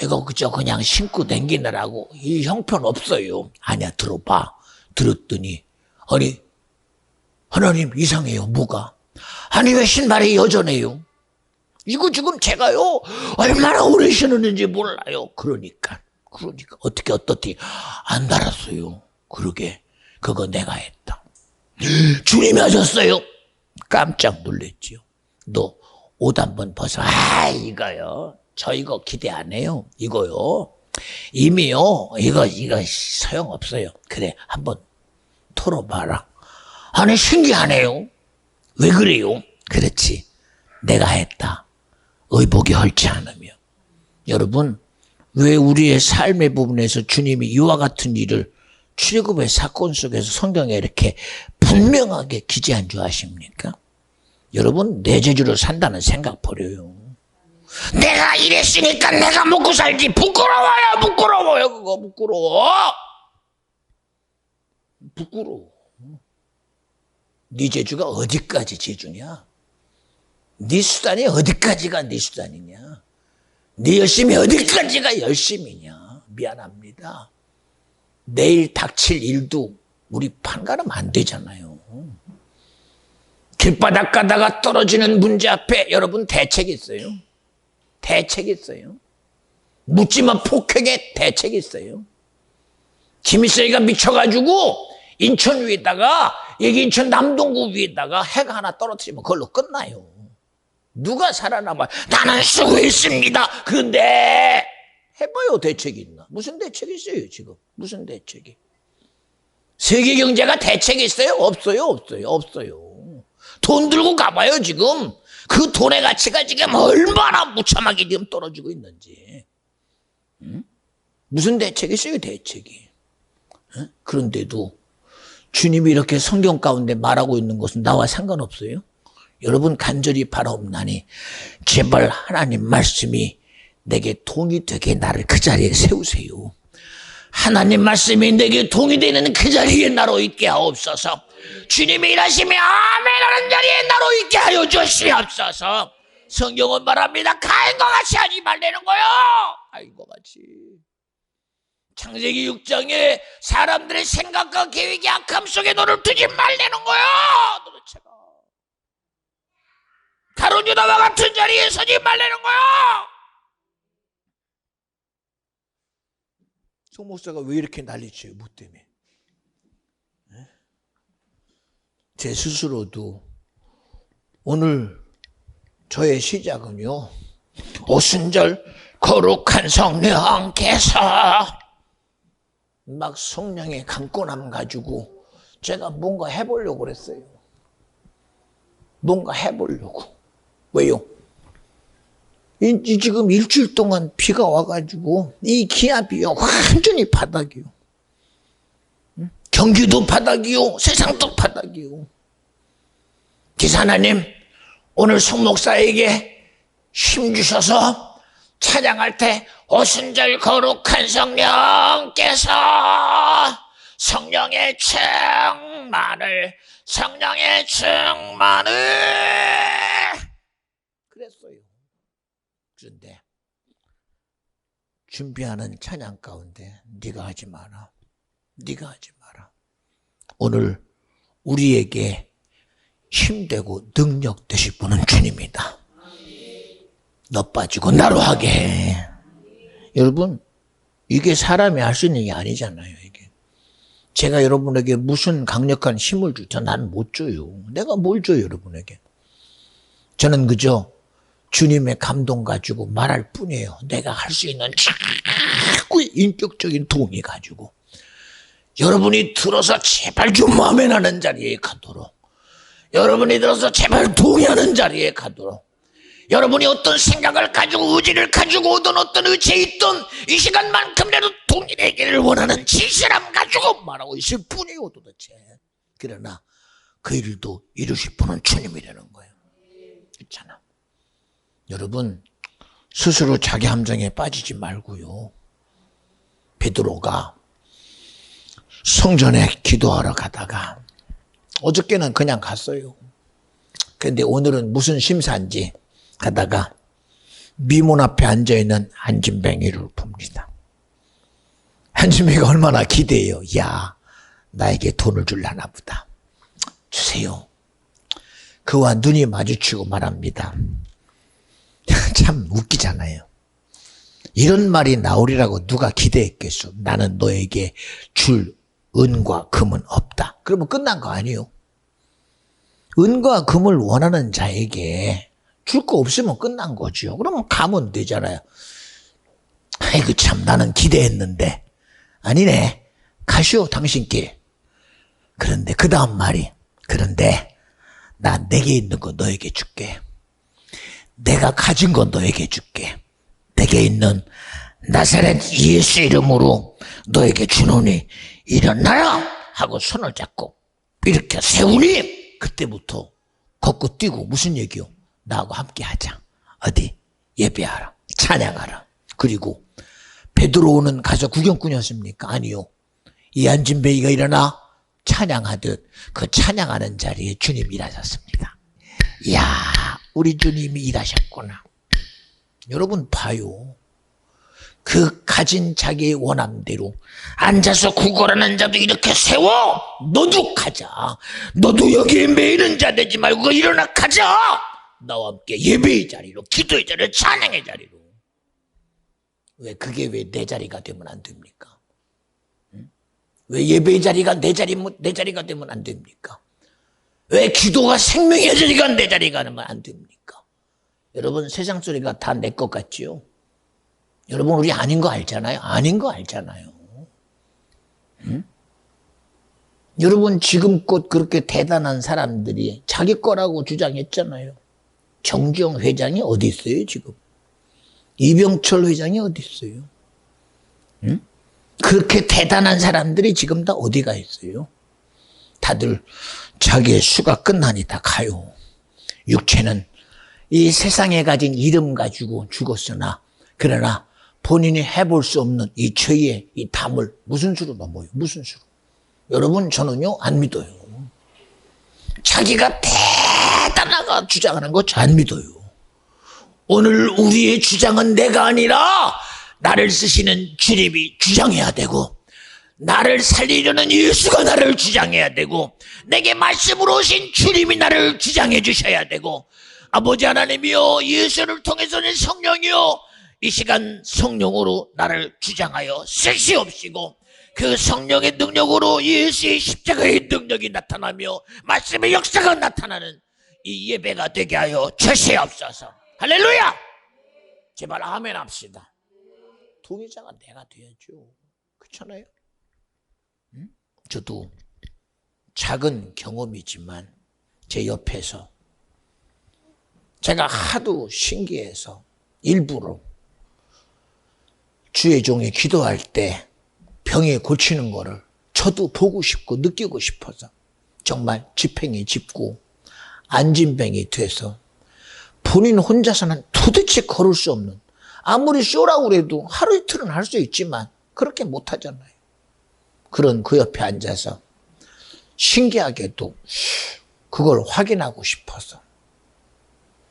이거 그저 그냥 신고 다니느라고 이 형편 없어요. 아니야, 들어봐. 들었더니 아니 하나님 이상해요. 뭐가? 아니 왜 신발이 여전해요? 이거 지금 제가요 얼마나 오래 신었는지 몰라요. 그러니까 어떻게 안 달았어요. 그러게 그거 내가 했다. 주님이 하셨어요. 깜짝 놀랐지요. 너 옷 한번 벗어. 이거요, 저 이거 기대 안 해요. 이거요 이미요 이거 소용없어요. 그래 한번 털어봐라. 아니 신기하네요. 왜 그래요? 그렇지, 내가 했다. 의복이 헐지 않으며. 여러분 왜 우리의 삶의 부분에서 주님이 이와 같은 일을 출애굽의 사건 속에서 성경에 이렇게 분명하게 기재한 줄 아십니까? 여러분 내 재주로 산다는 생각 버려요. 내가 이랬으니까 내가 먹고 살지. 부끄러워요. 그거 부끄러워. 네 재주가 어디까지 재주냐? 네 수단이 어디까지가 네 수단이냐? 네 열심이 어디까지가 열심이냐? 미안합니다. 내일 닥칠 일도 우리 판가름 안 되잖아요. 길바닥 가다가 떨어지는 문제 앞에 여러분 대책이 있어요. 대책이 있어요. 묻지마 폭행에 대책이 있어요. 김일성이가 미쳐가지고 인천 위에다가, 여기 인천 남동구 위에다가 해가 하나 떨어뜨리면 그걸로 끝나요. 누가 살아남아요? 나는 쓰고 있습니다. 근데 해봐요. 대책이 있나? 무슨 대책이 있어요 지금? 무슨 대책이? 세계 경제가 대책이 있어요? 없어요. 돈 들고 가봐요 지금. 그 돈의 가치가 지금 얼마나 무참하게 지금 떨어지고 있는지. 무슨 대책이 있어요? 대책이. 그런데도 주님이 이렇게 성경 가운데 말하고 있는 것은 나와 상관없어요. 여러분 간절히 바라옵나니 제발 하나님 말씀이 내게 동이 되게 나를 그 자리에 세우세요. 하나님 말씀이 내게 동이 되는 그 자리에 나로 있게 하옵소서. 주님이 일하시며 아멘하는 자리에 나로 있게 하여 주시옵소서. 성경은 말합니다. 가인과 같이 하지 말라는 거요. 가인과 같이. 창세기 6장에 사람들의 생각과 계획이 악함 속에 너를 두지 말라는 거야. 도대체가 가룟 유다와 같은 자리에 서지 말라는 거야. 송 목사가 왜 이렇게 난리쳐요? 뭐 때문에? 제 스스로도 오늘 저의 시작은요, 오순절 거룩한 성령께서 막 성령의 강권함 가지고 제가 뭔가 해보려고 그랬어요. 뭔가 해보려고. 왜요? 지금 일주일 동안 비가 와가지고 이 기압이요 완전히 바닥이요. 경기도 바닥이요, 세상도 바닥이요. 기사나님, 오늘 송 목사에게 힘 주셔서 찬양할 때 오순절 거룩한 성령께서 성령의 충만을 그랬어요. 그런데 준비하는 찬양 가운데 네가 하지 마라. 네가 하지 마라. 오늘 우리에게 힘되고 능력 되실 분은 주님이다. 너 빠지고 나로 하게 해. 여러분, 이게 사람이 할 수 있는 게 아니잖아요. 이게 제가 여러분에게 무슨 강력한 힘을 주죠? 나는 못 줘요. 내가 뭘 줘요, 여러분에게? 저는 그저 주님의 감동 가지고 말할 뿐이에요. 내가 할 수 있는 자꾸 인격적인 동의 가지고 여러분이 들어서 제발 좀 마음에 나는 자리에 가도록, 여러분이 들어서 제발 동의하는 자리에 가도록, 여러분이 어떤 생각을 가지고 의지를 가지고 오든 어떤 의지에 있든 이 시간만큼이라도 동일하기를 원하는 진실함 가지고 말하고 있을 뿐이에요, 도대체. 그러나 그 일도 이루실 분은 주님이라는 거예요. 그렇잖아. 여러분, 스스로 자기 함정에 빠지지 말고요. 베드로가 성전에 기도하러 가다가 어저께는 그냥 갔어요. 근데 오늘은 무슨 심사인지 가다가 미문 앞에 앉아있는 한진뱅이를 봅니다. 한진뱅이가 얼마나 기대해요. 야, 나에게 돈을 줄라나 보다. 주세요. 그와 눈이 마주치고 말합니다. 참 웃기잖아요. 이런 말이 나오리라고 누가 기대했겠소. 나는 너에게 줄 은과 금은 없다. 그러면 끝난 거 아니에요. 은과 금을 원하는 자에게 줄 거 없으면 끝난 거죠. 그러면 가면 되잖아요. 아이고 참, 나는 기대했는데. 아니네. 가시오 당신께. 그런데 그 다음 말이, 그런데 나 내게 있는 거 너에게 줄게. 내가 가진 거 너에게 줄게. 내게 있는 나사렛 예수 이름으로 너에게 주노니 일어나라 하고 손을 잡고 이렇게 세우니 그때부터 걷고 뛰고 무슨 얘기요? 나하고 함께 하자. 어디? 예배하라. 찬양하라. 그리고 베드로는 가서 구경꾼이었습니까? 아니요. 이 한진뱅이가 일어나 찬양하듯 그 찬양하는 자리에 주님이 일하셨습니다. 이야, 우리 주님이 일하셨구나. 여러분 봐요. 그 가진 자기의 원함대로 앉아서 구걸하는 자도 이렇게 세워. 너도 가자. 너도 여기에 매이는 자 되지 말고 일어나 가자. 나와 함께 예배의 자리로, 기도의 자리로, 찬양의 자리로. 왜 그게 왜 내 자리가 되면 안 됩니까? 왜 예배의 자리가 내 자리가 되면 안 됩니까? 왜 기도가 생명의 자리가 내 자리가 되면 안 됩니까? 여러분, 세상 소리가 다 내 것 같지요? 여러분, 우리 아닌 거 알잖아요? 아닌 거 알잖아요. 응? 여러분, 지금껏 그렇게 대단한 사람들이 자기 거라고 주장했잖아요. 정주영 회장이 어디 있어요, 지금? 이병철 회장이 어디 있어요? 응? 그렇게 대단한 사람들이 지금 다 어디가 있어요? 다들 자기의 수가 끝나니 다 가요. 육체는 이 세상에 가진 이름 가지고 죽었으나, 그러나 본인이 해볼 수 없는 이 죄의 이 담을 무슨 수로 넘어요? 무슨 수로? 여러분, 저는요 안 믿어요. 자기가 대단하다 주장하는 거 안 믿어요. 오늘 우리의 주장은 내가 아니라 나를 쓰시는 주님이 주장해야 되고, 나를 살리려는 예수가 나를 주장해야 되고, 내게 말씀으로 오신 주님이 나를 주장해 주셔야 되고, 아버지 하나님이여, 예수를 통해서는 성령이여, 이 시간 성령으로 나를 주장하여 쓰시옵시고, 그 성령의 능력으로 예수의 십자가의 능력이 나타나며 말씀의 역사가 나타나는 이 예배가 되게 하여 주시옵소서. 할렐루야! 제발 아멘 합시다. 동의자가 내가 돼야죠. 그렇잖아요? 응? 저도 작은 경험이지만 제 옆에서 제가 하도 신기해서 일부러 주의 종이 기도할 때 병에 고치는 거를 저도 보고 싶고 느끼고 싶어서 정말 지팽이 짚고 안진뱅이 돼서 본인 혼자서는 도대체 걸을 수 없는, 아무리 쇼라고 그래도 하루 이틀은 할 수 있지만 그렇게 못하잖아요. 그런 그 옆에 앉아서 신기하게도 그걸 확인하고 싶어서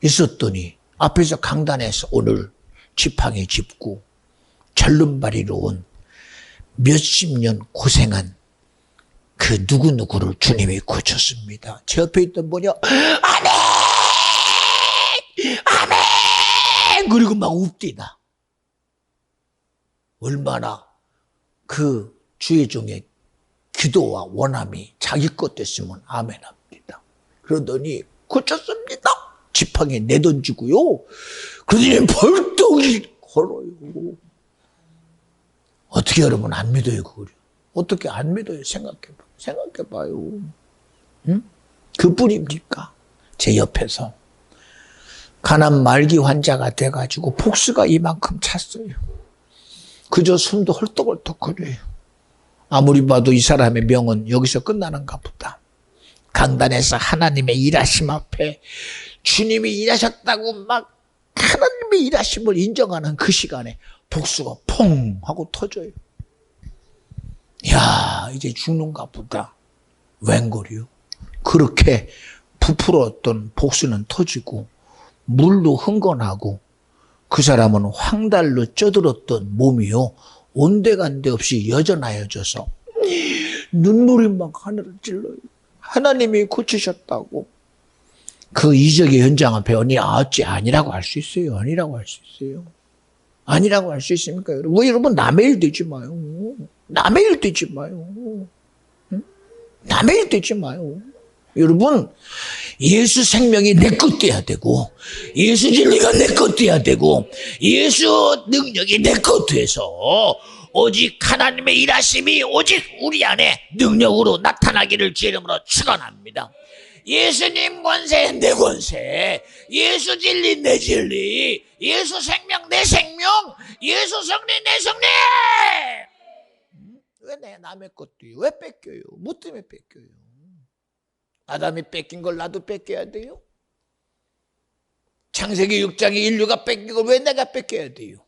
있었더니 앞에서 강단에서 오늘 지팡이 짚고 절름발이로 온 몇십 년 고생한 그 누구누구를 주님이 고쳤습니다. 제 옆에 있던 분이요, 아멘! 아멘! 그리고 막 웁디다. 얼마나 그 주의 종의 기도와 원함이 자기 것 됐으면 아멘 합니다. 그러더니 고쳤습니다. 지팡이 내던지고요. 그러더니 벌떡이 걸어요. 어떻게 여러분 안 믿어요, 그걸? 어떻게 안 믿어요? 생각해봐요. 응? 그뿐입니까? 제 옆에서 가난 말기 환자가 돼가지고 복수가 이만큼 찼어요. 그저 숨도 헐떡헐떡거려요. 아무리 봐도 이 사람의 명은 여기서 끝나는가 보다. 강단에서 하나님의 일하심 앞에 주님이 일하셨다고 막 하나님의 일하심을 인정하는 그 시간에 복수가 퐁 하고 터져요. 야, 이제 죽는가 보다. 웬걸이요? 그렇게 부풀었던 복수는 터지고 물로 흥건하고 그 사람은 황달로 쪄들었던 몸이요, 온데간데 없이 여전하여져서 눈물이 막 하늘을 찔러요. 하나님이 고치셨다고. 그 이적의 현장 앞에 어찌 아니라고 할 수 있어요? 아니라고 할 수 있어요? 아니라고 할 수 있습니까, 여러분? 왜 여러분 남의 일 되지 마요. 남의 일 되지 마요. 응? 남의 일 되지 마요. 여러분, 예수 생명이 내 것 돼야 되고, 예수 진리가 내 것 돼야 되고, 예수 능력이 내 것 돼서 오직 하나님의 일하심이 오직 우리 안에 능력으로 나타나기를 주 이름으로 축원합니다. 예수님 권세 내 권세, 예수 진리 내 진리, 예수 생명 내 생명, 예수 성리 내 성리. 왜 내 남의 것도요? 왜 뺏겨요? 뭐 때문에 뺏겨요? 아담이 뺏긴 걸 나도 뺏겨야 돼요? 창세기 6장에 인류가 뺏긴 걸 왜 내가 뺏겨야 돼요?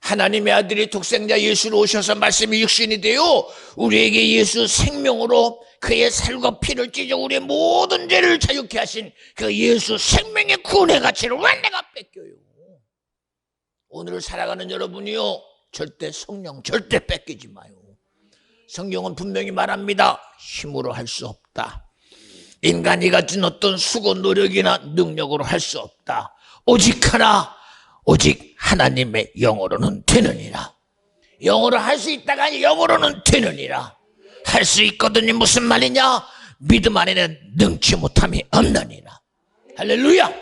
하나님의 아들이 독생자 예수로 오셔서 말씀이 육신이 되어 우리에게 예수 생명으로 그의 살과 피를 찢어 우리의 모든 죄를 자유케 하신 그 예수 생명의 구원의 가치를 왜 내가 뺏겨요? 오늘을 살아가는 여러분이요, 절대 성령 절대 뺏기지 마요. 성경은 분명히 말합니다. 힘으로 할 수 없다. 인간이 가진 어떤 수고 노력이나 능력으로 할 수 없다. 오직 하나, 오직 하나님의 영으로는 되느니라. 영으로 할 수 있다가 영으로는 되느니라. 할 수 있거든요. 무슨 말이냐? 믿음 안에는 능치 못함이 없느니라. 할렐루야.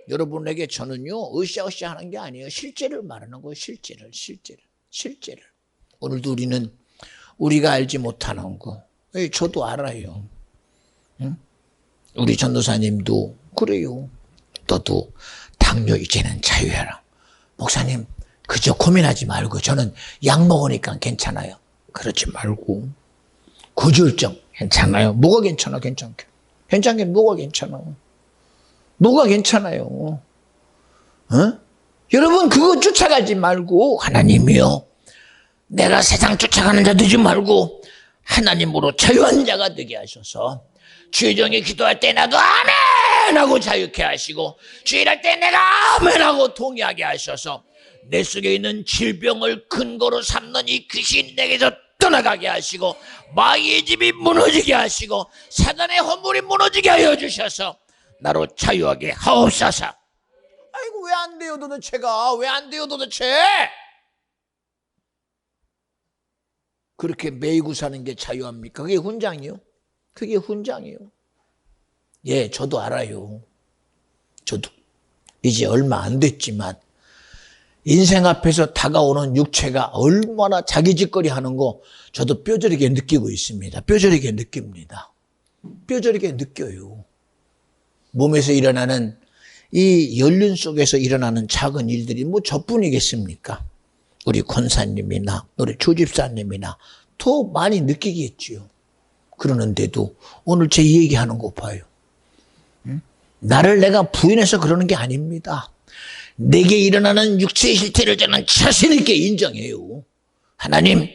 여러분에게 저는요, 으쌰으쌰 하는 게 아니에요. 실제를 말하는 거예요. 실제를. 오늘도 우리는 우리가 알지 못하는 거, 저도 알아요. 응? 우리 전도사님도 그래요. 너도 당뇨 이제는 자유해라. 목사님, 그저 고민하지 말고 저는 약 먹으니까 괜찮아요. 그러지 말고 고지혈증 괜찮아요. 뭐가 괜찮아? 괜찮게 뭐가 괜찮아? 뭐가 괜찮아요? 어? 여러분, 그거 쫓아가지 말고 하나님이요, 내가 세상 쫓아가는 자 되지 말고 하나님으로 자유한 자가 되게 하셔서 주의 종이 기도할 때 나도 아멘 하고 자유케 하시고, 주일할 때 내가 아멘 하고 동의하게 하셔서 내 속에 있는 질병을 근거로 삼는 이 귀신 내게서 떠나가게 하시고 마귀의 집이 무너지게 하시고 사단의 허물이 무너지게 하여 주셔서 나로 자유하게 하옵소서. 아이고 왜 안 돼요 도대체가? 왜 안 돼요 도대체? 그렇게 매이고 사는 게 자유합니까? 그게 훈장이요? 그게 훈장이요. 예, 저도 알아요. 저도 이제 얼마 안 됐지만 인생 앞에서 다가오는 육체가 얼마나 자기 짓거리 하는 거 저도 뼈저리게 느끼고 있습니다. 뼈저리게 느낍니다. 뼈저리게 느껴요. 몸에서 일어나는 이 연륜 속에서 일어나는 작은 일들이 뭐 저뿐이겠습니까? 우리 권사님이나 우리 주집사님이나 더 많이 느끼겠지요. 그러는데도 오늘 제 얘기하는 거 봐요. 나를 내가 부인해서 그러는 게 아닙니다. 내게 일어나는 육체의 실태를 저는 자신 있게 인정해요. 하나님,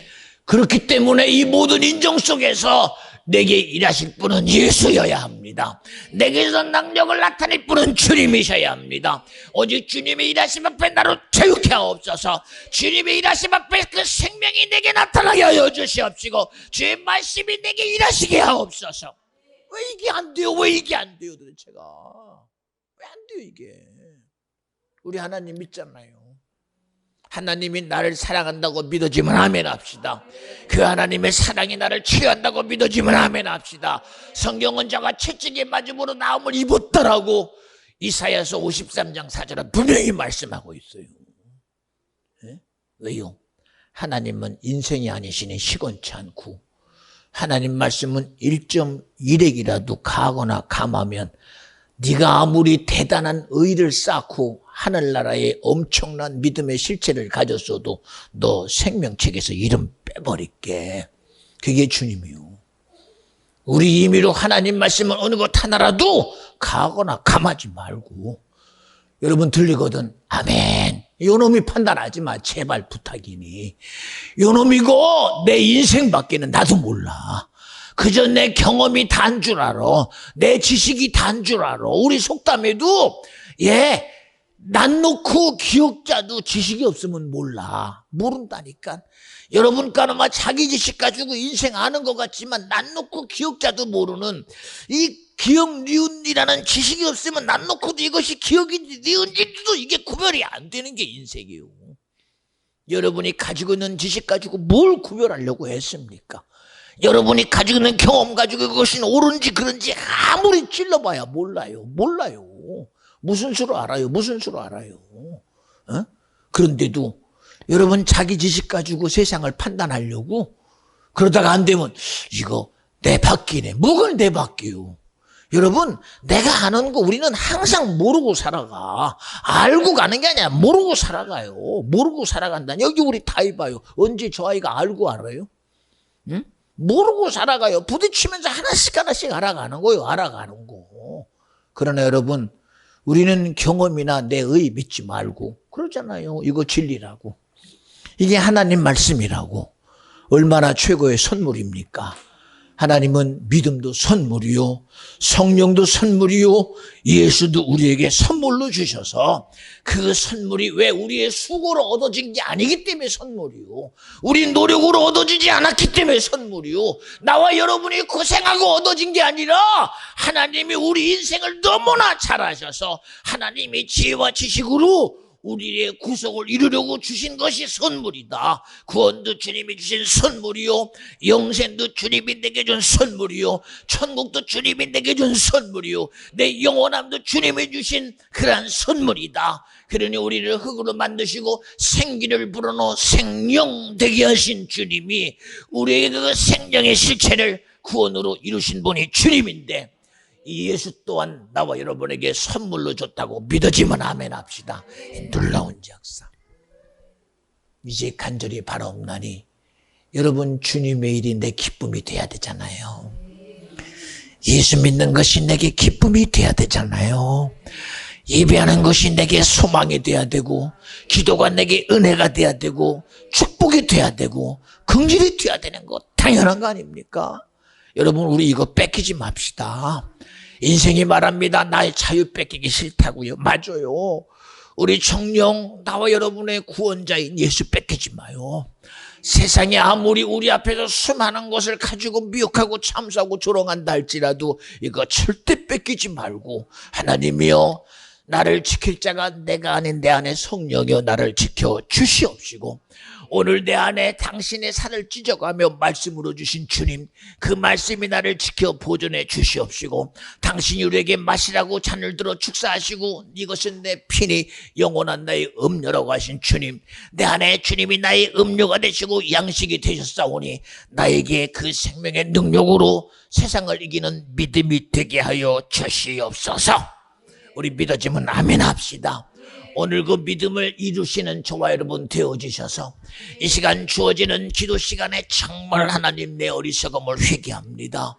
그렇기 때문에 이 모든 인정 속에서 내게 일하실 분은 예수여야 합니다. 내게서 능력을 나타낼 분은 주님이셔야 합니다. 오직 주님의 일하심 앞에 나로 자유케 하옵소서. 주님의 일하심 앞에 그 생명이 내게 나타나게 하여 주시옵시고 주의 말씀이 내게 일하시게 하옵소서. 왜 이게 안 돼요? 왜 이게 안 돼요 도대체가? 왜 안 돼요 이게? 우리 하나님 믿잖아요. 하나님이 나를 사랑한다고 믿어지면 아멘 합시다. 그 하나님의 사랑이 나를 취한다고 믿어지면 아멘 합시다. 성경은 자가 채찍의 맞음으로 나음을 입었다라고 이사야서 53장 4절은 분명히 말씀하고 있어요. 네? 왜요? 하나님은 인생이 아니시니 시건치 않고 하나님 말씀은 1.1핵이라도 가거나 감하면 네가 아무리 대단한 의를 쌓고 하늘나라의 엄청난 믿음의 실체를 가졌어도 너 생명책에서 이름 빼버릴게. 그게 주님이요. 우리 임의로 하나님 말씀을 어느 것 하나라도 가거나 감하지 말고 여러분 들리거든 아멘. 요놈이 판단하지 마. 제발 부탁이니. 요놈이고 내 인생 밖에는 나도 몰라. 그저 내 경험이 다인 줄 알아. 내 지식이 다인 줄 알아. 우리 속담에도 난 놓고 기억자도 지식이 없으면 몰라. 모른다니까. 여러분 까르마 자기 지식 가지고 인생 아는 것 같지만 난 놓고 기억자도 모르는 이 기억 니은이라는 지식이 없으면 난 놓고도 이것이 기억인지 니은지도 이게 구별이 안 되는 게 인생이에요. 여러분이 가지고 있는 지식 가지고 뭘 구별하려고 했습니까? 여러분이 가지고 있는 경험 가지고 그것이 옳은지 그런지 아무리 찔러봐야 몰라요. 무슨 수로 알아요? 무슨 수로 알아요? 그런데도 여러분 자기 지식 가지고 세상을 판단하려고 그러다가 안 되면 이거 내 바뀌네. 뭐가 내 바뀌요? 여러분 내가 아는 거 우리는 항상 모르고 살아가. 알고 가는 게 아니야. 모르고 살아가요. 모르고 살아간다니. 여기 우리 다 해봐요. 언제 저 아이가 알고 알아요? 응? 모르고 살아가요. 부딪히면서 하나씩 알아가는 거예요. 알아가는 거. 그러나 여러분 우리는 경험이나 내 의 믿지 말고 그러잖아요. 이거 진리라고. 이게 하나님 말씀이라고. 얼마나 최고의 선물입니까? 하나님은 믿음도 선물이요. 성령도 선물이요. 예수도 우리에게 선물로 주셔서 그 선물이 왜 우리의 수고로 얻어진 게 아니기 때문에 선물이요. 우리 노력으로 얻어지지 않았기 때문에 선물이요. 나와 여러분이 고생하고 얻어진 게 아니라 하나님이 우리 인생을 너무나 잘 아셔서 하나님이 지혜와 지식으로 우리의 구속을 이루려고 주신 것이 선물이다. 구원도 주님이 주신 선물이요. 영생도 주님이 내게 준 선물이요. 천국도 주님이 내게 준 선물이요. 내 영원함도 주님이 주신 그러한 선물이다. 그러니 우리를 흙으로 만드시고 생기를 불어넣어 생명 되게 하신 주님이 우리에게 그 생명의 실체를 구원으로 이루신 분이 주님인데 이 예수 또한 나와 여러분에게 선물로 줬다고 믿어지면 아멘 합시다. 놀라운 역사. 이제 간절히 바라옵나니 여러분 주님의 일이 내 기쁨이 돼야 되잖아요. 예수 믿는 것이 내게 기쁨이 돼야 되잖아요. 예배하는 것이 내게 소망이 돼야 되고 기도가 내게 은혜가 돼야 되고 축복이 돼야 되고 긍질이 돼야 되는 거 당연한 거 아닙니까? 여러분 우리 이거 뺏기지 맙시다. 인생이 말합니다. 나의 자유 뺏기기 싫다고요. 맞아요. 우리 청령 나와 여러분의 구원자인 예수 뺏기지 마요. 세상에 아무리 우리 앞에서 수많은 것을 가지고 미혹하고 참수하고 조롱한다 할지라도 이거 절대 뺏기지 말고, 하나님이여 나를 지킬 자가 내가 아닌 내 안에 성령이여 나를 지켜 주시옵시고, 오늘 내 안에 당신의 살을 찢어가며 말씀으로 주신 주님, 그 말씀이 나를 지켜 보존해 주시옵시고, 당신이 우리에게 마시라고 잔을 들어 축사하시고 이것은 내 피니 영원한 나의 음료라고 하신 주님, 내 안에 주님이 나의 음료가 되시고 양식이 되셨사오니 나에게 그 생명의 능력으로 세상을 이기는 믿음이 되게 하여 주시옵소서. 우리 믿어지면 아멘 합시다. 오늘 그 믿음을 이루시는 저와 여러분 되어주셔서 이 시간 주어지는 기도 시간에 정말 하나님 내 어리석음을 회개합니다.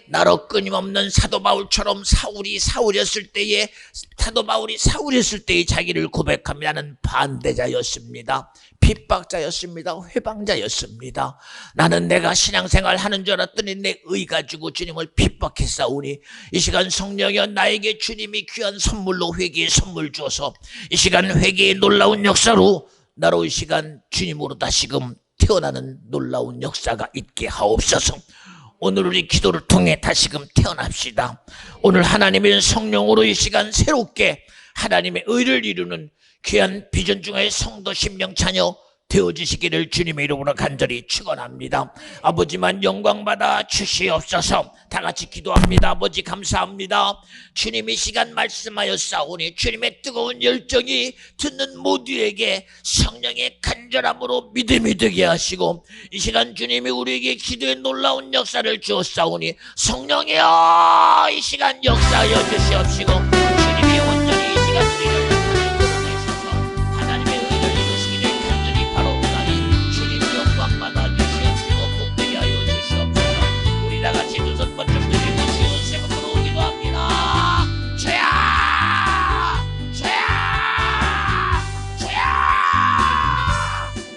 나로 끊임없는 사도 바울처럼 사울이었을 때에 자기를 고백하며 나는 반대자였습니다. 핍박자였습니다. 회방자였습니다. 나는 내가 신앙생활 하는 줄 알았더니 내 의 가지고 주님을 핍박했사오니 이 시간 성령이여 나에게 주님이 귀한 선물로 회개의 선물 주어서 이 시간 회개의 놀라운 역사로 나로 이 시간 주님으로 다시금 태어나는 놀라운 역사가 있게 하옵소서. 오늘 우리 기도를 통해 다시금 태어납시다. 오늘 하나님의 성령으로 이 시간 새롭게 하나님의 의를 이루는 귀한 비전 중의 성도 심령 자녀 되어주시기를 주님의 이름으로 간절히 축원합니다. 아버지만 영광받아 주시옵소서. 다같이 기도합니다. 아버지 감사합니다. 주님이 시간 말씀하였사오니 주님의 뜨거운 열정이 듣는 모두에게 성령의 간절함으로 믿음이 되게 하시고, 이 시간 주님이 우리에게 기도의 놀라운 역사를 주었사오니 성령이여 이 시간 역사하여 주시옵시고